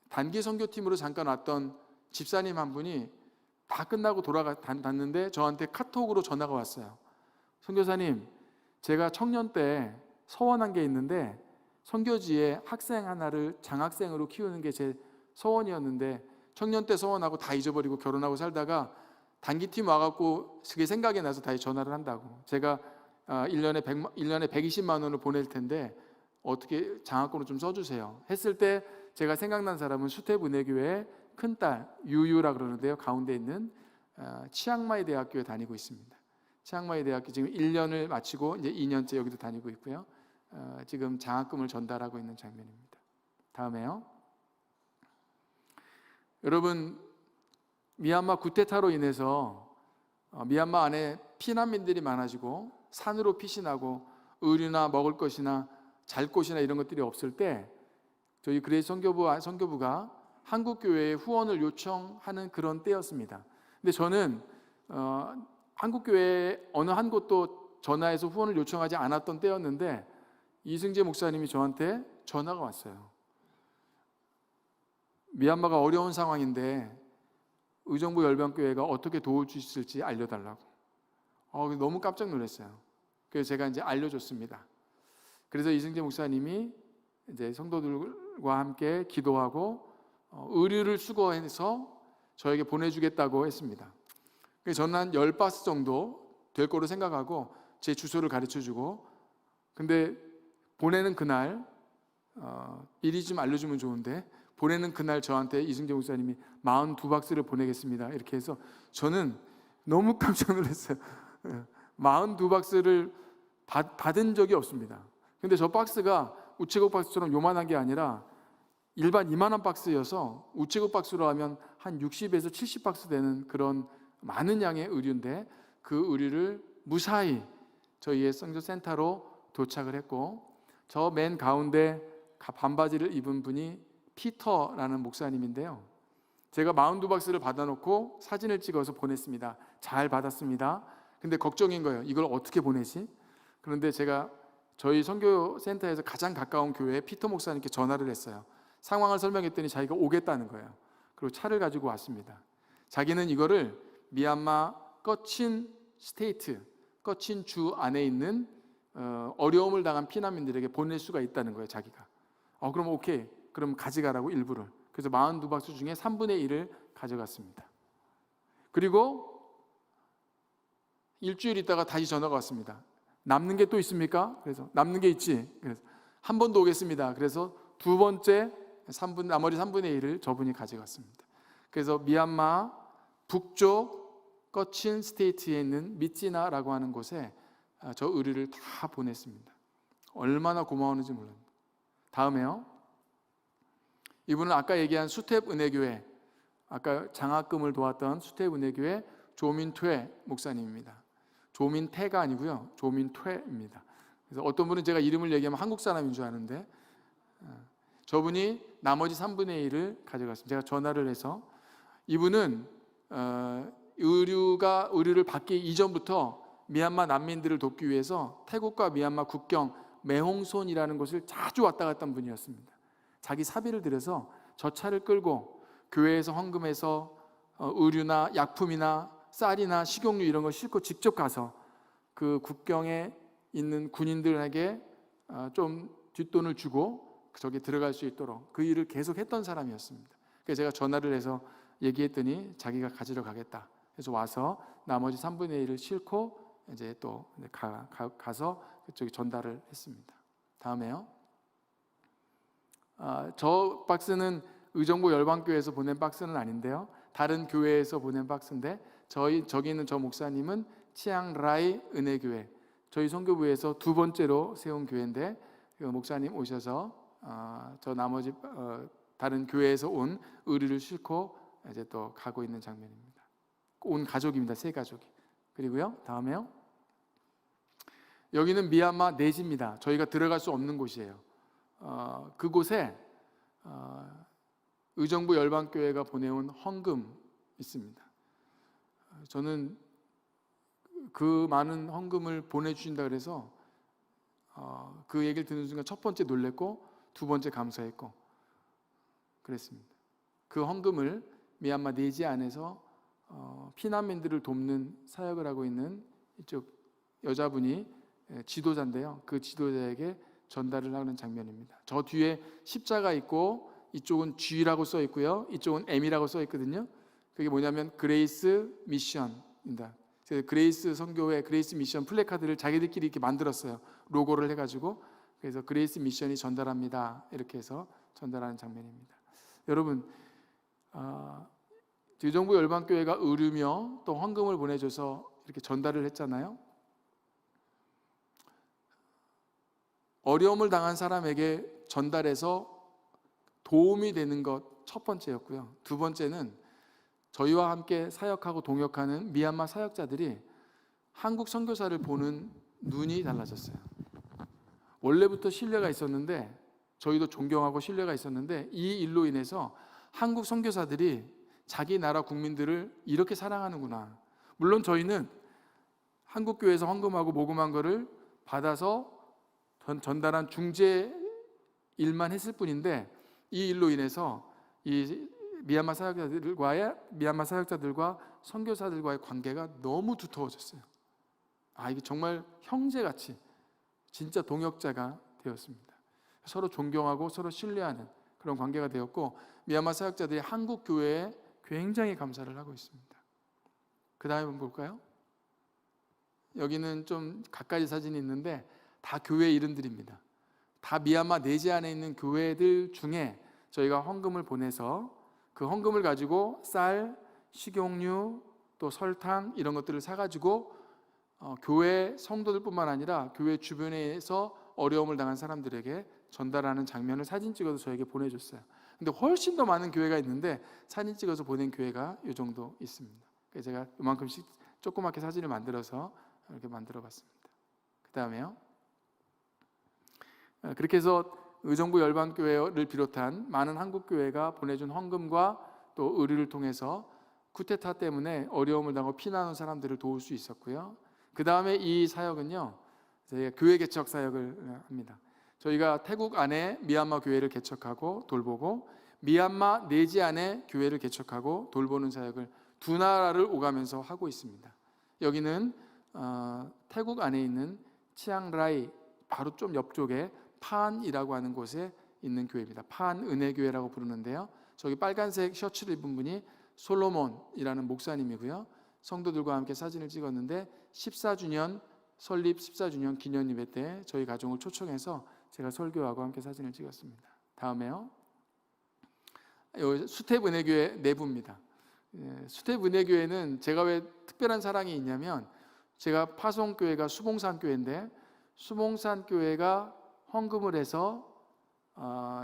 단기 선교팀으로 잠깐 왔던 집사님 한 분이 다 끝나고 갔는데 저한테 카톡으로 전화가 왔어요. 선교사님, 제가 청년 때 서원한 게 있는데 선교지에 학생 하나를 장학생으로 키우는 게 제 서원이었는데 청년 때 서원하고 다 잊어버리고 결혼하고 살다가 단기팀 와갖고 그게 생각이 나서 다시 전화를 한다고. 제가 1년에 120만 원을 보낼 텐데 어떻게 장학금을 좀 써주세요 했을 때 제가 생각난 사람은 수탭 은혜교회의 큰딸 유유라 그러는데요. 가운데 있는 치앙마이 대학교에 다니고 있습니다. 치앙마이 대학교 지금 1년을 마치고 이제 2년째 여기도 다니고 있고요. 지금 장학금을 전달하고 있는 장면입니다. 다음에요. 여러분, 미얀마 쿠데타로 인해서 미얀마 안에 피난민들이 많아지고 산으로 피신하고 의류나 먹을 것이나 잘 곳이나 이런 것들이 없을 때 저희 그레이스 선교부가 한국 교회에 후원을 요청하는 그런 때였습니다. 근데 저는 한국 교회 어느 한 곳도 전화해서 후원을 요청하지 않았던 때였는데 이승재 목사님이 저한테 전화가 왔어요. 미얀마가 어려운 상황인데 의정부 열방교회가 어떻게 도울 수 있을지 알려달라고. 너무 깜짝 놀랐어요. 그래서 제가 이제 알려줬습니다. 그래서 이승재 목사님이 이제 성도들과 함께 기도하고 의류를 수거해서 저에게 보내주겠다고 했습니다. 그래서 저는 한 10박스 정도 될 거로 생각하고 제 주소를 가르쳐주고, 근데 보내는 그날 미리 좀 알려주면 좋은데 보내는 그날 저한테 이승재 목사님이 42박스를 보내겠습니다 이렇게 해서 저는 너무 깜짝 놀랐어요. 42박스를 받은 적이 없습니다. 근데 저 박스가 우체국 박스처럼 요만한 게 아니라 일반 이만한 박스여서 우체국 박스로 하면 한 60에서 70박스 되는 그런 많은 양의 의류인데 그 의류를 무사히 저희의 선교센터로 도착을 했고, 저 맨 가운데 반바지를 입은 분이 피터라는 목사님인데요, 제가 42박스를 받아놓고 사진을 찍어서 보냈습니다. 잘 받았습니다. 근데 걱정인 거예요. 이걸 어떻게 보내지? 그런데 제가 저희 선교센터에서 가장 가까운 교회에 피터 목사님께 전화를 했어요. 상황을 설명했더니 자기가 오겠다는 거예요. 그리고 차를 가지고 왔습니다. 자기는 이거를 미얀마 꺼친 스테이트, 꺼친 주 안에 있는 어려움을 당한 피난민들에게 보낼 수가 있다는 거예요. 자기가. 그럼 오케이. 그럼 가져가라고 일부를. 그래서 42박스 중에 3분의 1을 가져갔습니다. 그리고 일주일 있다가 다시 전화가 왔습니다. 남는 게 또 있습니까? 그래서 남는 게 있지. 그래서 한 번 더 오겠습니다. 그래서 두 번째 나머지 3분의 1을 저분이 가져갔습니다. 그래서 미얀마 북쪽 꺼친 스테이트에 있는 미찌나라고 하는 곳에 저 의류를 다 보냈습니다. 얼마나 고마웠는지 몰라요. 다음에요. 이분은 아까 얘기한 수탭 은혜교회, 아까 장학금을 도왔던 수탭 은혜교회 조민퇴 목사님입니다. 조민태가 아니고요, 조민퇴입니다. 그래서 어떤 분은 제가 이름을 얘기하면 한국 사람인 줄 아는데 저분이 나머지 3분의 1을 가져갔습니다. 제가 전화를 해서 이분은 의류를 받기 이전부터 미얀마 난민들을 돕기 위해서 태국과 미얀마 국경 매홍손이라는 곳을 자주 왔다 갔다 한 분이었습니다. 자기 사비를 들여서 저 차를 끌고 교회에서 헌금해서 의류나 약품이나 쌀이나 식용유 이런 걸 싣고 직접 가서 그 국경에 있는 군인들에게 좀 뒷돈을 주고 저기 들어갈 수 있도록 그 일을 계속 했던 사람이었습니다. 그래서 제가 전화를 해서 얘기했더니 자기가 가지러 가겠다. 그래서 와서 나머지 3분의 1을 싣고 이제 또 가서 그쪽에 전달을 했습니다. 다음에요. 저 박스는 의정부 열방교회에서 보낸 박스는 아닌데요, 다른 교회에서 보낸 박스인데 저기 있는 저 목사님은 치앙라이 은혜교회, 저희 선교부에서 두 번째로 세운 교회인데 그 목사님 오셔서 저 나머지 다른 교회에서 온 의류를 싣고 이제 또 가고 있는 장면입니다. 온 가족입니다. 세 가족이. 그리고요, 다음에요. 여기는 미얀마 내지입니다. 저희가 들어갈 수 없는 곳이에요. 그곳에 의정부 열방교회가 보내온 헌금 있습니다. 저는 그 많은 헌금을 보내주신다 그래서 그 얘기를 듣는 순간 첫 번째 놀랬고 두 번째 감사했고 그랬습니다. 그 헌금을 미얀마 내지 안에서 피난민들을 돕는 사역을 하고 있는 이쪽 여자분이 지도자인데요, 그 지도자에게 전달을 하는 장면입니다. 저 뒤에 십자가 있고 이쪽은 G라고 써 있고요, 이쪽은 M이라고 써 있거든요. 그게 뭐냐면 그레이스 미션입니다. 그래서 그레이스 선교회 그레이스 미션 플래카드를 자기들끼리 이렇게 만들었어요. 로고를 해가지고. 그래서 그레이스 미션이 전달합니다 이렇게 해서 전달하는 장면입니다. 여러분, 의정부 열방교회가 의류며 또 헌금을 보내줘서 이렇게 전달을 했잖아요. 어려움을 당한 사람에게 전달해서 도움이 되는 것 첫 번째였고요. 두 번째는 저희와 함께 사역하고 동역하는 미얀마 사역자들이 한국 선교사를 보는 눈이 달라졌어요. 원래부터 신뢰가 있었는데, 저희도 존경하고 신뢰가 있었는데, 이 일로 인해서 한국 선교사들이 자기 나라 국민들을 이렇게 사랑하는구나. 물론 저희는 한국 교회에서 헌금하고 모금한 거를 받아서 전달한 중재 일만 했을 뿐인데, 이 일로 인해서 이 미얀마 사역자들과 선교사들과의 관계가 너무 두터워졌어요. 이게 정말 형제같이 진짜 동역자가 되었습니다. 서로 존경하고 서로 신뢰하는 그런 관계가 되었고, 미얀마 사역자들이 한국 교회에 굉장히 감사를 하고 있습니다. 그 다음에 한번 볼까요? 여기는 좀 갖가지 사진이 있는데 다 교회 이름들입니다. 다 미얀마 내지 안에 있는 교회들 중에 저희가 헌금을 보내서 그 헌금을 가지고 쌀, 식용유, 또 설탕 이런 것들을 사가지고 교회 성도들뿐만 아니라 교회 주변에서 어려움을 당한 사람들에게 전달하는 장면을 사진 찍어서 저에게 보내줬어요. 근데 훨씬 더 많은 교회가 있는데 사진 찍어서 보낸 교회가 이 정도 있습니다. 그래서 제가 이만큼씩 조그맣게 사진을 만들어서 이렇게 만들어봤습니다. 그 다음에요. 그렇게 해서 의정부 열방교회를 비롯한 많은 한국교회가 보내준 헌금과 또 의류를 통해서 쿠데타 때문에 어려움을 당하고 피난온 사람들을 도울 수 있었고요. 그 다음에 이 사역은요, 저희가 교회 개척 사역을 합니다. 저희가 태국 안에 미얀마 교회를 개척하고 돌보고, 미얀마 내지 안에 교회를 개척하고 돌보는 사역을 두 나라를 오가면서 하고 있습니다. 여기는 태국 안에 있는 치앙라이 바로 좀 옆쪽에 판이라고 하는 곳에 있는 교회입니다. 판 은혜교회라고 부르는데요, 저기 빨간색 셔츠를 입은 분이 솔로몬이라는 목사님이고요. 성도들과 함께 사진을 찍었는데 14주년 설립 14주년 기념 예배 때 저희 가정을 초청해서 제가 설교하고 함께 사진을 찍었습니다. 다음에요. 수텝 은혜교회 내부입니다. 수텝 은혜교회는 제가 왜 특별한 사랑이 있냐면, 제가 파송교회가 수봉산교회인데 수봉산교회가 헌금을 해서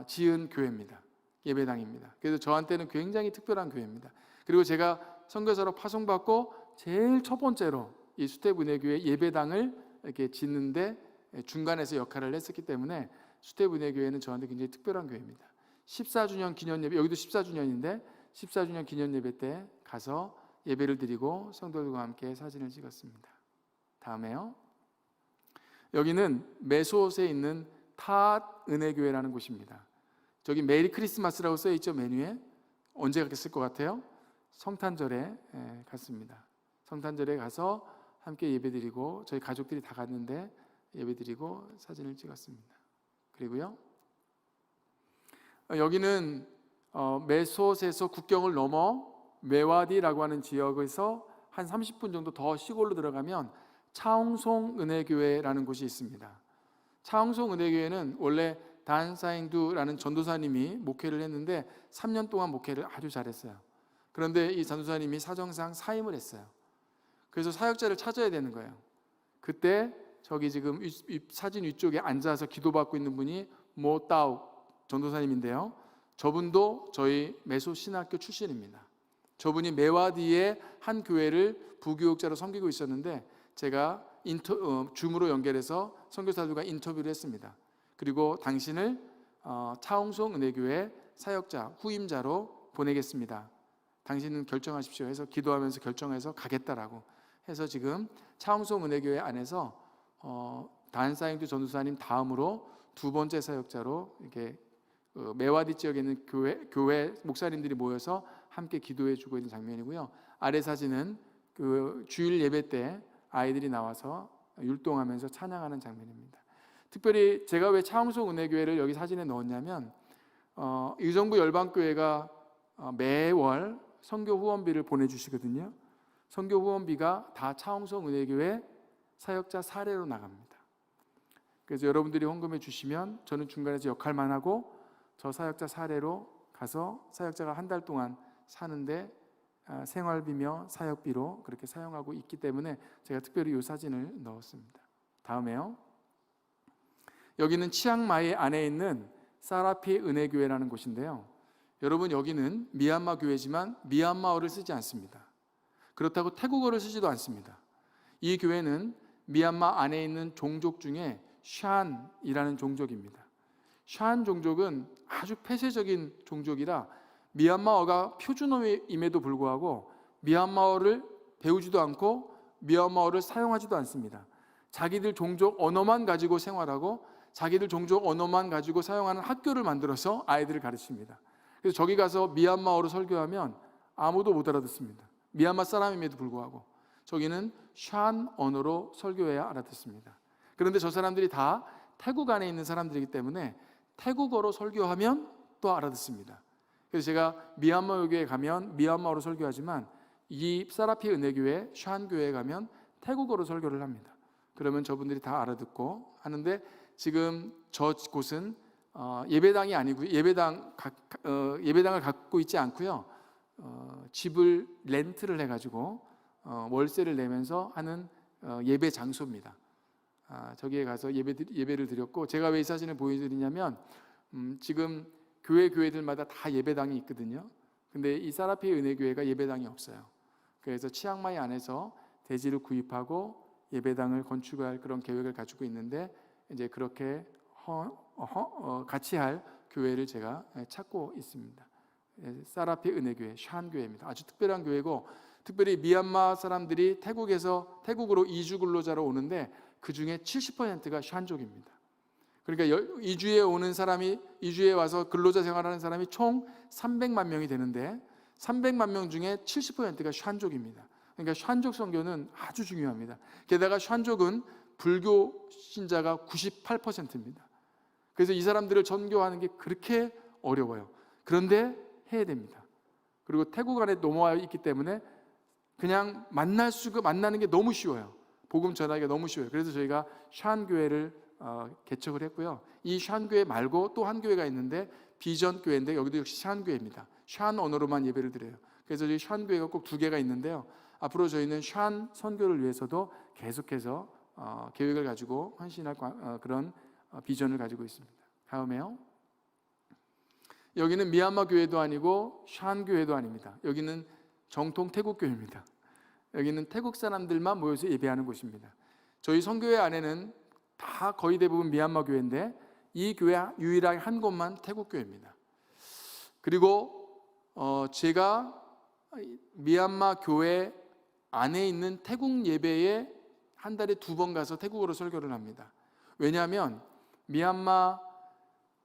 지은 교회입니다. 예배당입니다. 그래서 저한테는 굉장히 특별한 교회입니다. 그리고 제가 선교사로 파송받고 제일 첫 번째로 이 수텝 은혜교회 예배당을 이렇게 짓는데 중간에서 역할을 했었기 때문에 수텝 은혜교회는 저한테 굉장히 특별한 교회입니다. 14주년 기념 예배, 여기도 14주년인데 14주년 기념 예배 때 가서 예배를 드리고 성도들과 함께 사진을 찍었습니다. 다음에요. 여기는 메소스에 있는 탓 은혜교회라는 곳입니다. 저기 메리 크리스마스라고 써 있죠, 메뉴에. 언제 갔을 것 같아요? 성탄절에 갔습니다. 성탄절에 가서 함께 예배드리고 저희 가족들이 다 갔는데 예배드리고 사진을 찍었습니다. 그리고요, 여기는 메소스에서 국경을 넘어 메와디라고 하는 지역에서 한 30분 정도 더 시골로 들어가면 차옹송 은혜교회라는 곳이 있습니다. 차옹송 은혜교회는 원래 단사잉두라는 전도사님이 목회를 했는데 3년 동안 목회를 아주 잘했어요. 그런데 이 전도사님이 사정상 사임을 했어요. 그래서 사역자를 찾아야 되는 거예요. 그때 저기 지금 사진 위쪽에 앉아서 기도받고 있는 분이 모따우 전도사님인데요, 저분도 저희 메소 신학교 출신입니다. 저분이 메와디의 한 교회를 부교육자로 섬기고 있었는데 제가 줌으로 연결해서 선교사들과 인터뷰를 했습니다. 그리고 당신을 차옹송 은혜교회 사역자 후임자로 보내겠습니다. 당신은 결정하십시오 해서 기도하면서 결정해서 가겠다라고 해서 지금 차옹송 은혜교회 안에서 단사잉두 전도사님 다음으로 두 번째 사역자로 이렇게 메와디 지역에 있는 교회 목사님들이 모여서 함께 기도해 주고 있는 장면이고요. 아래 사진은 그 주일 예배 때 아이들이 나와서 율동하면서 찬양하는 장면입니다. 특별히 제가 왜 차옹송 은혜교회를 여기 사진에 넣었냐면, 의정부 열방교회가 매월 선교 후원비를 보내주시거든요. 선교 후원비가 다 차옹송 은혜교회 사역자 사례로 나갑니다. 그래서 여러분들이 헌금해 주시면 저는 중간에서 역할만 하고 저 사역자 사례로 가서 사역자가 한 달 동안 사는데 생활비며 사역비로 그렇게 사용하고 있기 때문에 제가 특별히 이 사진을 넣었습니다. 다음에요. 여기는 치앙마이 안에 있는 사라피 은혜교회라는 곳인데요, 여러분, 여기는 미얀마 교회지만 미얀마어를 쓰지 않습니다. 그렇다고 태국어를 쓰지도 않습니다. 이 교회는 미얀마 안에 있는 종족 중에 샨이라는 종족입니다. 샨 종족은 아주 폐쇄적인 종족이라 미얀마어가 표준어임에도 불구하고 미얀마어를 배우지도 않고 미얀마어를 사용하지도 않습니다. 자기들 종족 언어만 가지고 생활하고 자기들 종족 언어만 가지고 사용하는 학교를 만들어서 아이들을 가르칩니다. 그래서 저기 가서 미얀마어로 설교하면 아무도 못 알아듣습니다. 미얀마 사람임에도 불구하고 저기는 샨 언어로 설교해야 알아듣습니다. 그런데 저 사람들이 다 태국 안에 있는 사람들이기 때문에 태국어로 설교하면 또 알아듣습니다. 그래서 제가 미얀마 교회에 가면 미얀마어로 설교하지만 이 사라피 은혜교회 샨 교회에 가면 태국어로 설교를 합니다. 그러면 저분들이 다 알아듣고 하는데, 지금 저 곳은 예배당이 아니고요. 예배당을 갖고 있지 않고요. 집을 렌트를 해가지고 월세를 내면서 하는 예배 장소입니다. 저기에 가서 예배를 드렸고, 제가 왜 이 사진을 보여드리냐면 지금 교회들마다 다 예배당이 있거든요. 근데 이 사라피 은혜교회가 예배당이 없어요. 그래서 치앙마이 안에서 대지를 구입하고 예배당을 건축할 그런 계획을 가지고 있는데, 이제 그렇게 같이 할 교회를 제가 찾고 있습니다. 사라피 은혜교회 샨 교회입니다. 아주 특별한 교회고, 특별히 미얀마 사람들이 태국으로 이주 근로자로 오는데 그 중에 70%가 샨족입니다. 그러니까 이주에 오는 사람이, 이주에 와서 근로자 생활하는 사람이 총 300만 명이 되는데 300만 명 중에 70%가 샨족입니다. 그러니까 샨족 선교는 아주 중요합니다. 게다가 샨족은 불교 신자가 98%입니다. 그래서 이 사람들을 전교하는 게 그렇게 어려워요. 그런데 해야 됩니다. 그리고 태국 안에 넘어와 있기 때문에 그냥 만나는 게 너무 쉬워요. 복음 전하기가 너무 쉬워요. 그래서 저희가 샨 교회를 개척을 했고요. 이 샨 교회 말고 또 한 교회가 있는데 비전 교회인데 여기도 역시 샨 교회입니다. 샨 언어로만 예배를 드려요. 그래서 저희 샨 교회가 꼭 2개가 있는데요. 앞으로 저희는 샨 선교를 위해서도 계속해서 계획을 가지고 헌신할 그런 비전을 가지고 있습니다. 다음에요. 여기는 미얀마 교회도 아니고 샨 교회도 아닙니다. 여기는 정통 태국 교회입니다. 여기는 태국 사람들만 모여서 예배하는 곳입니다. 저희 선교회 안에는 다 거의 대부분 미얀마 교회인데 이 교회 유일하게 한 곳만 태국 교회입니다. 그리고 제가 미얀마 교회 안에 있는 태국 예배에 한 달에 2번 가서 태국어로 설교를 합니다. 왜냐하면 미얀마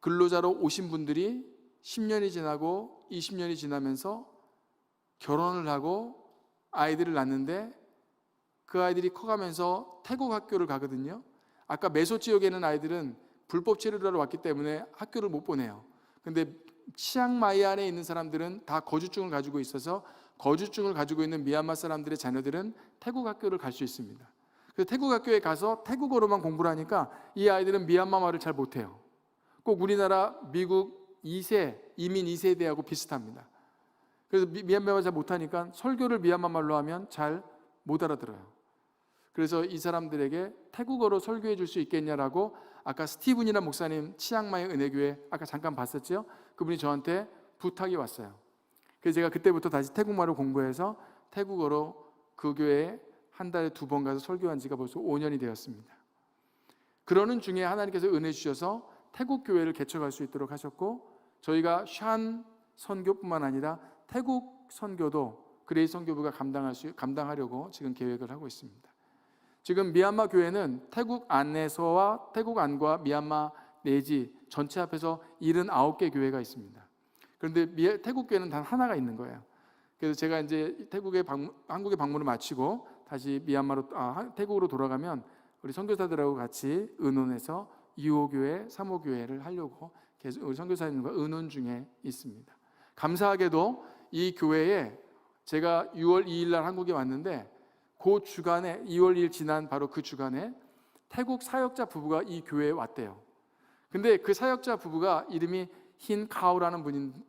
근로자로 오신 분들이 10년이 지나고 20년이 지나면서 결혼을 하고 아이들을 낳는데 그 아이들이 커가면서 태국 학교를 가거든요. 아까 메소 지역에 있는 아이들은 불법 체류를 하러 왔기 때문에 학교를 못 보내요. 근데 치앙마이 안에 있는 사람들은 다 거주증을 가지고 있어서 거주증을 가지고 있는 미얀마 사람들의 자녀들은 태국 학교를 갈 수 있습니다. 그래서 태국 학교에 가서 태국어로만 공부를 하니까 이 아이들은 미얀마 말을 잘 못해요. 꼭 우리나라 미국 이민 2세대하고 비슷합니다. 그래서 미얀마 말 잘 못하니까 설교를 미얀마 말로 하면 잘 못 알아들어요. 그래서 이 사람들에게 태국어로 설교해 줄 수 있겠냐라고 아까 스티븐이라는 목사님 치앙마이 은혜교회 아까 잠깐 봤었죠? 그분이 저한테 부탁이 왔어요. 그래서 제가 그때부터 다시 태국말을 공부해서 태국어로 그 교회에 한 달에 2번 가서 설교한 지가 벌써 5년이 되었습니다. 그러는 중에 하나님께서 은혜 주셔서 태국 교회를 개척할 수 있도록 하셨고, 저희가 샨 선교뿐만 아니라 태국 선교도 그레이스 선교부가 감당하려고 지금 계획을 하고 있습니다. 지금 미얀마 교회는 태국 안에서와 태국 안과 미얀마 내지 전체 합해서 79개 교회가 있습니다. 그런데 태국 교회는 단 하나가 있는 거예요. 그래서 제가 이제 한국에 방문을 마치고 다시 태국으로 돌아가면 우리 선교사들하고 같이 의논해서 2호 교회, 3호 교회를 하려고 우리 선교사님과 의논 중에 있습니다. 감사하게도 이 교회에 제가 6월 2일 날 한국에 왔는데 그 주간에 2월 2일 지난 바로 그 주간에 태국 사역자 부부가 이 교회에 왔대요. 근데 그 사역자 부부가 이름이 힌카오라는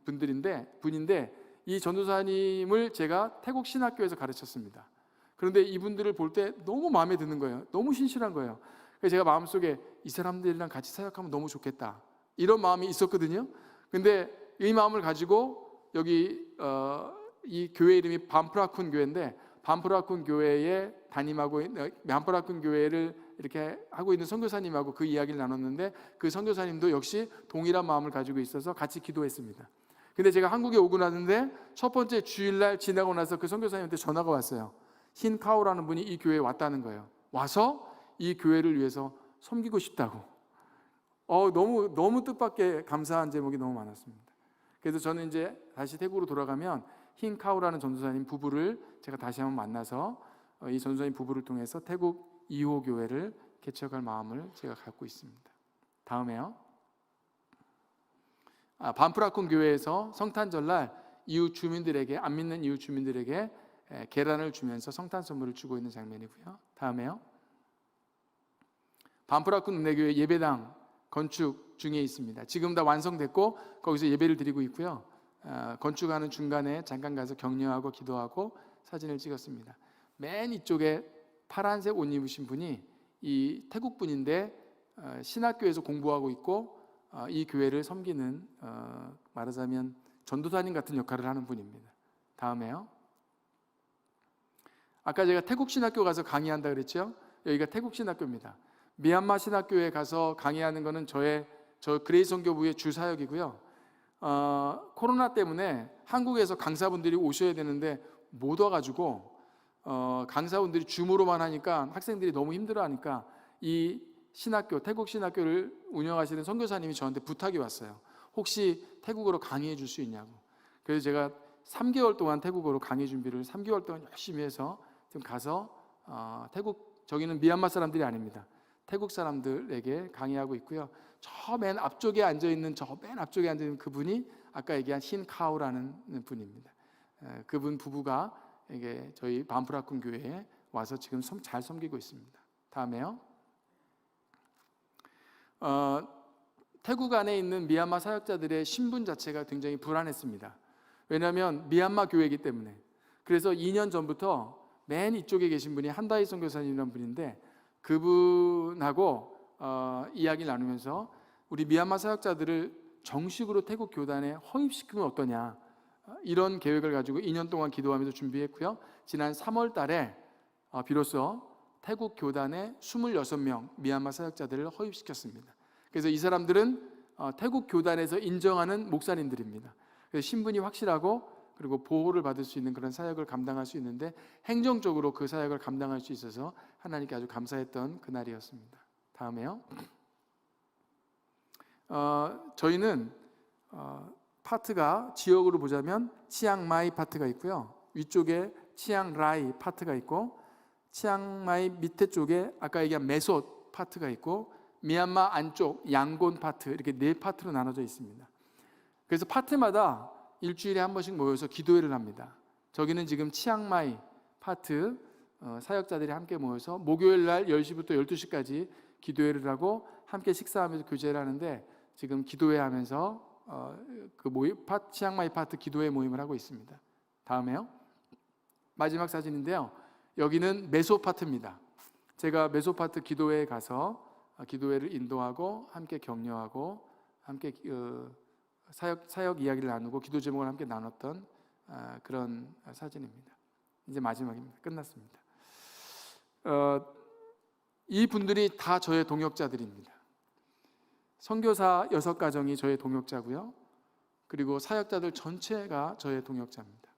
분인데 이 전도사님을 제가 태국 신학교에서 가르쳤습니다. 그런데 이분들을 볼 때 너무 마음에 드는 거예요. 너무 신실한 거예요. 그래서 제가 마음속에 이 사람들이랑 같이 사역하면 너무 좋겠다 이런 마음이 있었거든요. 근데 이 마음을 가지고 여기 이 교회 이름이 반프라쿤 교회인데 반프라쿤 교회에 반프라쿤 교회를 이렇게 하고 있는 선교사님하고 그 이야기를 나눴는데 그 선교사님도 역시 동일한 마음을 가지고 있어서 같이 기도했습니다. 근데 제가 한국에 오고 나는데 첫 번째 주일날 지나고 나서 그 선교사님한테 전화가 왔어요. 힌카오라는 분이 이 교회에 왔다는 거예요. 와서 이 교회를 위해서 섬기고 싶다고. 너무 뜻밖의 감사한 제목이 너무 많았습니다. 그래서 저는 이제 다시 태국으로 돌아가면 힌카오라는 전도사님 부부를 제가 다시 한번 만나서 이 전도사님 부부를 통해서 태국 2호 교회를 개척할 마음을 제가 갖고 있습니다. 다음에요. 반프라쿤 교회에서 성탄절날 이웃 주민들에게, 안 믿는 이웃 주민들에게 계란을 주면서 성탄 선물을 주고 있는 장면이고요. 다음에요. 반프라쿤 은혜교회 예배당 건축 중에 있습니다. 지금 다 완성됐고 거기서 예배를 드리고 있고요. 건축하는 중간에 잠깐 가서 격려하고 기도하고 사진을 찍었습니다. 맨 이쪽에 파란색 옷 입으신 분이 이 태국 분인데 신학교에서 공부하고 있고 이 교회를 섬기는 말하자면 전도사님 같은 역할을 하는 분입니다. 다음에요. 아까 제가 태국 신학교 가서 강의한다 그랬죠? 여기가 태국 신학교입니다. 미얀마 신학교에 가서 강의하는 것은 저 그레이스 선교부의 주 사역이고요. 코로나 때문에 한국에서 강사분들이 오셔야 되는데 못 와가지고 강사분들이 줌으로만 하니까 학생들이 너무 힘들어하니까 이 신학교, 태국 신학교를 운영하시는 선교사님이 저한테 부탁이 왔어요. 혹시 태국어로 강의해 줄 수 있냐고. 그래서 제가 3개월 동안 태국어로 강의 준비를 3개월 동안 열심히 해서 좀 가서 저기는 미얀마 사람들이 아닙니다. 태국 사람들에게 강의하고 있고요. 저 맨 앞쪽에 앉아 있는 그분이 아까 얘기한 힌카오라는 분입니다. 그분 부부가 이게 저희 반프라쿤 교회에 와서 지금 잘 섬기고 있습니다. 다음에요. 태국 안에 있는 미얀마 사역자들의 신분 자체가 굉장히 불안했습니다. 왜냐하면 미얀마 교회이기 때문에. 그래서 2년 전부터 맨 이쪽에 계신 분이 한다이 선교사님이라는 분인데 그분하고 이야기를 나누면서 우리 미얀마 사역자들을 정식으로 태국 교단에 허입시키면 어떠냐 이런 계획을 가지고 2년 동안 기도하면서 준비했고요. 지난 3월 달에 비로소 태국 교단에 26명 미얀마 사역자들을 허입시켰습니다. 그래서 이 사람들은 태국 교단에서 인정하는 목사님들입니다. 그래서 신분이 확실하고 그리고 보호를 받을 수 있는 그런 사역을 감당할 수 있는데 행정적으로 그 사역을 감당할 수 있어서 하나님께 아주 감사했던 그날이었습니다. 다음에요. 저희는 파트가 지역으로 보자면 치앙마이 파트가 있고요. 위쪽에 치앙라이 파트가 있고 치앙마이 밑에 쪽에 아까 얘기한 메솥 파트가 있고 미얀마 안쪽 양곤 파트 이렇게 4파트로 나눠져 있습니다. 그래서 파트마다 일주일에 한 번씩 모여서 기도회를 합니다. 저기는 지금 치앙마이 파트 사역자들이 함께 모여서 목요일 날 10시부터 12시까지 기도회를 하고 함께 식사하면서 교제를 하는데 지금 기도회 하면서 치앙마이 파트 기도회 모임을 하고 있습니다. 다음에요. 마지막 사진인데요. 여기는 메소 파트입니다. 제가 메소 파트 기도회에 가서 기도회를 인도하고 함께 격려하고 함께 사역 이야기를 나누고 기도 제목을 함께 나눴던 그런 사진입니다. 이제 마지막입니다. 끝났습니다. 이 분들이 다 저의 동역자들입니다. 선교사 6가정이 저의 동역자고요. 그리고 사역자들 전체가 저의 동역자입니다.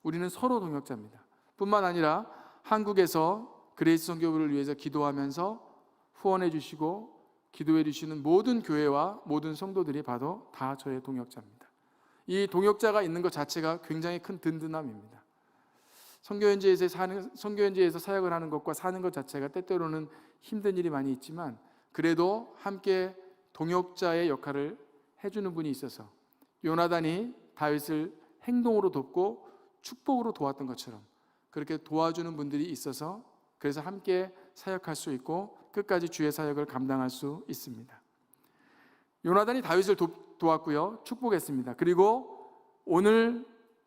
우리는 서로 동역자입니다. 뿐만 아니라 한국에서 그레이스 선교부를 위해서 기도하면서 후원해 주시고 기도해 주시는 모든 교회와 모든 성도들이 봐도 다 저의 동역자입니다. 이 동역자가 있는 것 자체가 굉장히 큰 든든함입니다. 선교현지에서 사역을 하는 것과 사는 것 자체가 때때로는 힘든 일이 많이 있지만 그래도 함께 동역자의 역할을 해주는 분이 있어서 요나단이 다윗을 행동으로 돕고 축복으로 도왔던 것처럼 그렇게 도와주는 분들이 있어서 그래서 함께 사역할 수 있고 끝까지 주의 사역을 감당할 수 있습니다. 요나단이 다윗을 도왔고요. 축복했습니다. 그리고 오늘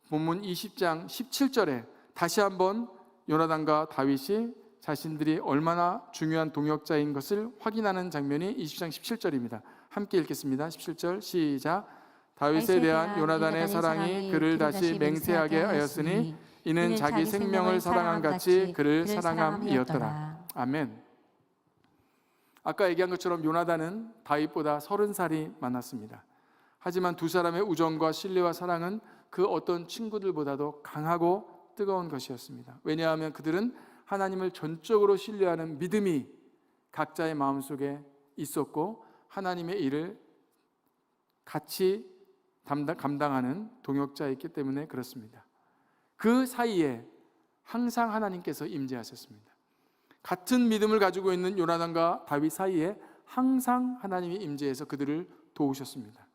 본문 20장 17절에 다시 한번 요나단과 다윗이 자신들이 얼마나 중요한 동역자인 것을 확인하는 장면이 20장 17절입니다. 함께 읽겠습니다. 17절 시작. 다윗에 대한 요나단의 사랑이 그를 다시 맹세하게 하였으니 이는 자기 생명을 사랑한 같이 그를 사랑함이었더라. 아멘. 아까 얘기한 것처럼 요나단은 다윗보다 30살이 많았습니다. 하지만 두 사람의 우정과 신뢰와 사랑은 그 어떤 친구들보다도 강하고 뜨거운 것이었습니다. 왜냐하면 그들은 하나님을 전적으로 신뢰하는 믿음이 각자의 마음속에 있었고 하나님의 일을 같이 감당하는 동역자였기 때문에 그렇습니다. 그 사이에 항상 하나님께서 임재하셨습니다. 같은 믿음을 가지고 있는 요나단과 다윗 사이에 항상 하나님이 임재해서 그들을 도우셨습니다.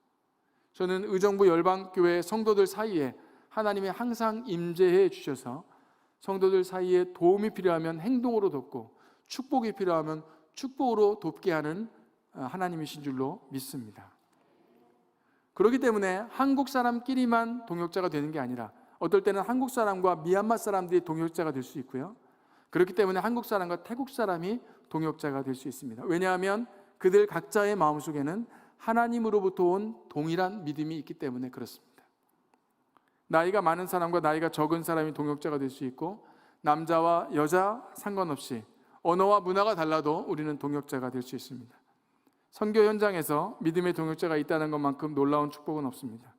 저는 의정부 열방교회 성도들 사이에 하나님이 항상 임재해 주셔서 성도들 사이에 도움이 필요하면 행동으로 돕고 축복이 필요하면 축복으로 돕게 하는 하나님이신 줄로 믿습니다. 그렇기 때문에 한국 사람끼리만 동역자가 되는 게 아니라 어떨 때는 한국 사람과 미얀마 사람들이 동역자가 될 수 있고요. 그렇기 때문에 한국 사람과 태국 사람이 동역자가 될 수 있습니다. 왜냐하면 그들 각자의 마음속에는 하나님으로부터 온 동일한 믿음이 있기 때문에 그렇습니다. 나이가 많은 사람과 나이가 적은 사람이 동역자가 될 수 있고 남자와 여자 상관없이 언어와 문화가 달라도 우리는 동역자가 될 수 있습니다. 선교 현장에서 믿음의 동역자가 있다는 것만큼 놀라운 축복은 없습니다.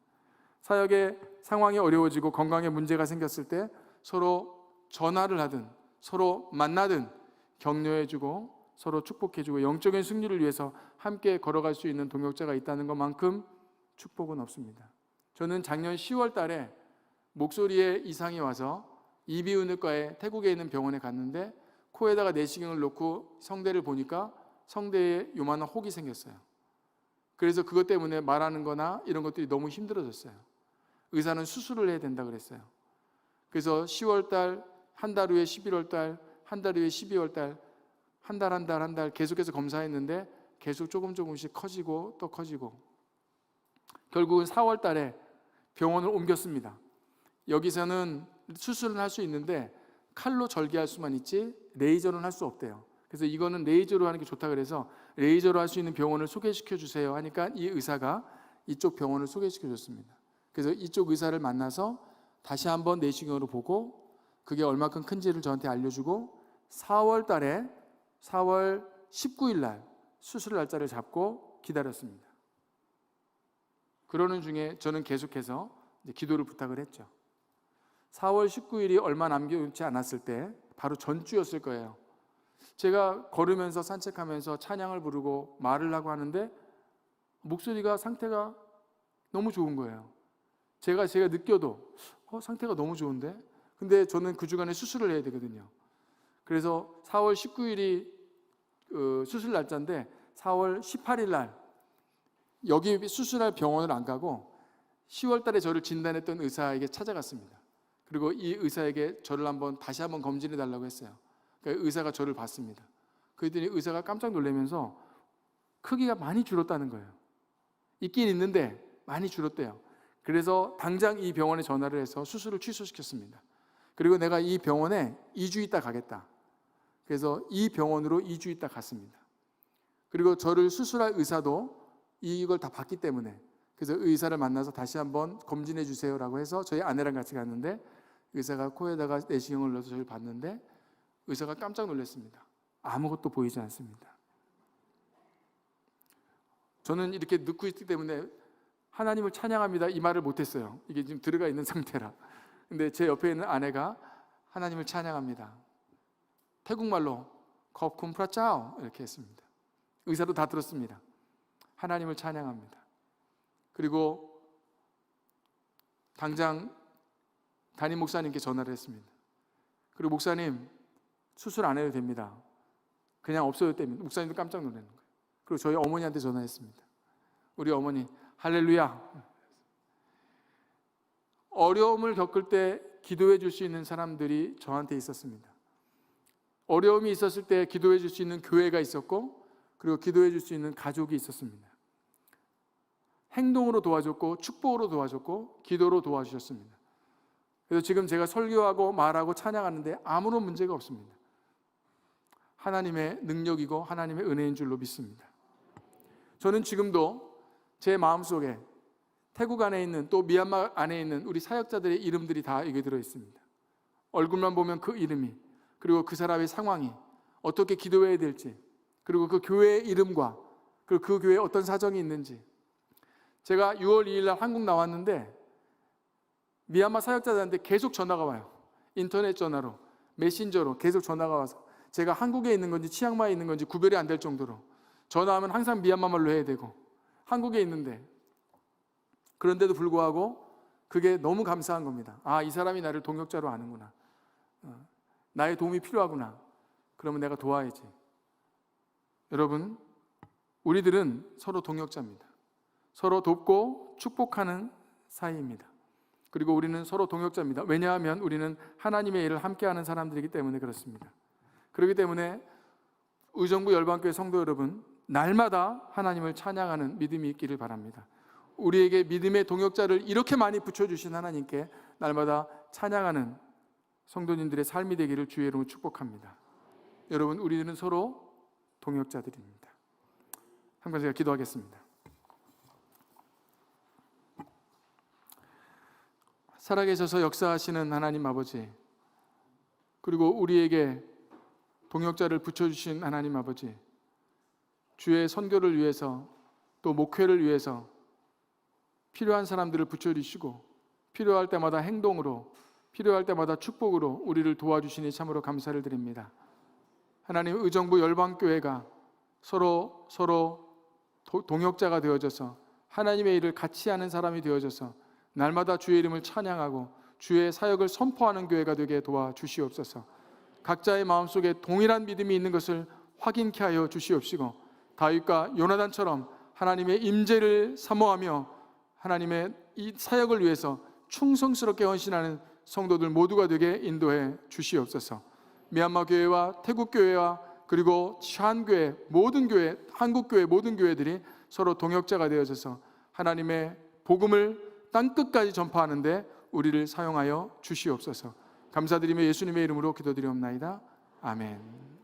사역의 상황이 어려워지고 건강에 문제가 생겼을 때 서로 전화를 하든 서로 만나든 격려해주고 서로 축복해주고 영적인 승리를 위해서 함께 걸어갈 수 있는 동역자가 있다는 것만큼 축복은 없습니다. 저는 작년 10월 달에 목소리에 이상이 와서 이비인후과에 태국에 있는 병원에 갔는데 코에다가 내시경을 놓고 성대를 보니까 성대에 요만한 혹이 생겼어요. 그래서 그것 때문에 말하는 거나 이런 것들이 너무 힘들어졌어요. 의사는 수술을 해야 된다 그랬어요. 그래서 10월 달, 한 달 후에 11월 달, 한 달 후에 12월 달, 한 달 계속해서 검사했는데 계속 조금씩 커지고 또 커지고 결국은 4월 달에 병원을 옮겼습니다. 여기서는 수술은 할 수 있는데 칼로 절개할 수만 있지 레이저는 할 수 없대요. 그래서 이거는 레이저로 하는 게 좋다 그래서 레이저로 할 수 있는 병원을 소개시켜 주세요 하니까 이 의사가 이쪽 병원을 소개시켜 줬습니다. 그래서 이쪽 의사를 만나서 다시 한번 내시경으로 보고 그게 얼마큼 큰지를 저한테 알려주고 4월 19일 날 수술 날짜를 잡고 기다렸습니다. 그러는 중에 저는 계속해서 기도를 부탁을 했죠. 4월 19일이 얼마 남겨놓지 않았을 때 바로 전주였을 거예요. 제가 걸으면서 산책하면서 찬양을 부르고 말을 하고 하는데 목소리가 상태가 너무 좋은 거예요. 제가 느껴도 상태가 너무 좋은데? 근데 저는 그 주간에 수술을 해야 되거든요. 그래서 4월 19일이 수술 날짜인데 4월 18일 날 여기 수술할 병원을 안 가고 10월 달에 저를 진단했던 의사에게 찾아갔습니다. 그리고 이 의사에게 저를 다시 한번 검진해 달라고 했어요. 그러니까 의사가 저를 봤습니다. 그랬더니 의사가 깜짝 놀라면서 크기가 많이 줄었다는 거예요. 있긴 있는데 많이 줄었대요. 그래서 당장 이 병원에 전화를 해서 수술을 취소시켰습니다. 그리고 내가 이 병원에 2주 있다 가겠다. 그래서 이 병원으로 2주 있다 갔습니다. 그리고 저를 수술할 의사도 이걸 다 봤기 때문에 그래서 의사를 만나서 다시 한번 검진해 주세요라고 해서 저희 아내랑 같이 갔는데 의사가 코에다가 내시경을 넣어서 저를 봤는데 의사가 깜짝 놀랐습니다. 아무것도 보이지 않습니다. 저는 이렇게 넣고 있기 때문에 하나님을 찬양합니다 이 말을 못했어요. 이게 지금 들어가 있는 상태라. 근데 제 옆에 있는 아내가 하나님을 찬양합니다. 태국말로 컵쿰프라짜오 이렇게 했습니다. 의사도 다 들었습니다. 하나님을 찬양합니다. 그리고 당장 담임 목사님께 전화를 했습니다. 그리고 목사님 수술 안 해도 됩니다. 그냥 없어도 됩니다. 목사님도 깜짝 놀라는 거예요. 그리고 저희 어머니한테 전화했습니다. 우리 어머니 할렐루야. 어려움을 겪을 때 기도해 줄 수 있는 사람들이 저한테 있었습니다. 어려움이 있었을 때 기도해 줄 수 있는 교회가 있었고 그리고 기도해 줄 수 있는 가족이 있었습니다. 행동으로 도와줬고 축복으로 도와줬고 기도로 도와주셨습니다. 그래서 지금 제가 설교하고 말하고 찬양하는데 아무런 문제가 없습니다. 하나님의 능력이고 하나님의 은혜인 줄로 믿습니다. 저는 지금도 제 마음속에 태국 안에 있는 또 미얀마 안에 있는 우리 사역자들의 이름들이 다 여기 들어 있습니다. 얼굴만 보면 그 이름이, 그리고 그 사람의 상황이, 어떻게 기도해야 될지, 그리고 그 교회의 이름과 그리고 그 교회에 어떤 사정이 있는지. 제가 6월 2일 날 한국 나왔는데 미얀마 사역자들한테 계속 전화가 와요. 인터넷 전화로, 메신저로 계속 전화가 와서 제가 한국에 있는 건지 치앙마이에 있는 건지 구별이 안 될 정도로 전화하면 항상 미얀마 말로 해야 되고, 한국에 있는데, 그런데도 불구하고 그게 너무 감사한 겁니다. 아, 이 사람이 나를 동역자로 아는구나. 나의 도움이 필요하구나. 그러면 내가 도와야지. 여러분, 우리들은 서로 동역자입니다. 서로 돕고 축복하는 사이입니다. 그리고 우리는 서로 동역자입니다. 왜냐하면 우리는 하나님의 일을 함께하는 사람들이기 때문에 그렇습니다. 그렇기 때문에 의정부 열방교회 성도 여러분, 날마다 하나님을 찬양하는 믿음이 있기를 바랍니다. 우리에게 믿음의 동역자를 이렇게 많이 붙여주신 하나님께 날마다 찬양하는 성도님들의 삶이 되기를 주의 이름으로 축복합니다. 여러분, 우리는 서로 동역자들입니다. 한번 제가 기도하겠습니다. 살아계셔서 역사하시는 하나님 아버지, 그리고 우리에게 동역자를 붙여주신 하나님 아버지, 주의 선교를 위해서 또 목회를 위해서 필요한 사람들을 붙여주시고 필요할 때마다 행동으로, 필요할 때마다 축복으로 우리를 도와주시니 참으로 감사를 드립니다. 하나님, 의정부 열방교회가 서로 동역자가 되어져서 하나님의 일을 같이 하는 사람이 되어져서 날마다 주의 이름을 찬양하고 주의 사역을 선포하는 교회가 되게 도와주시옵소서. 각자의 마음속에 동일한 믿음이 있는 것을 확인케 하여 주시옵시고, 다윗과 요나단처럼 하나님의 임재를 사모하며 하나님의 이 사역을 위해서 충성스럽게 헌신하는 성도들 모두가 되게 인도해 주시옵소서. 미얀마 교회와 태국 교회와 그리고 치안교회, 모든 교회, 한국교회 모든 교회들이 서로 동역자가 되어져서 하나님의 복음을 땅끝까지 전파하는데 우리를 사용하여 주시옵소서. 감사드리며 예수님의 이름으로 기도드리옵나이다. 아멘.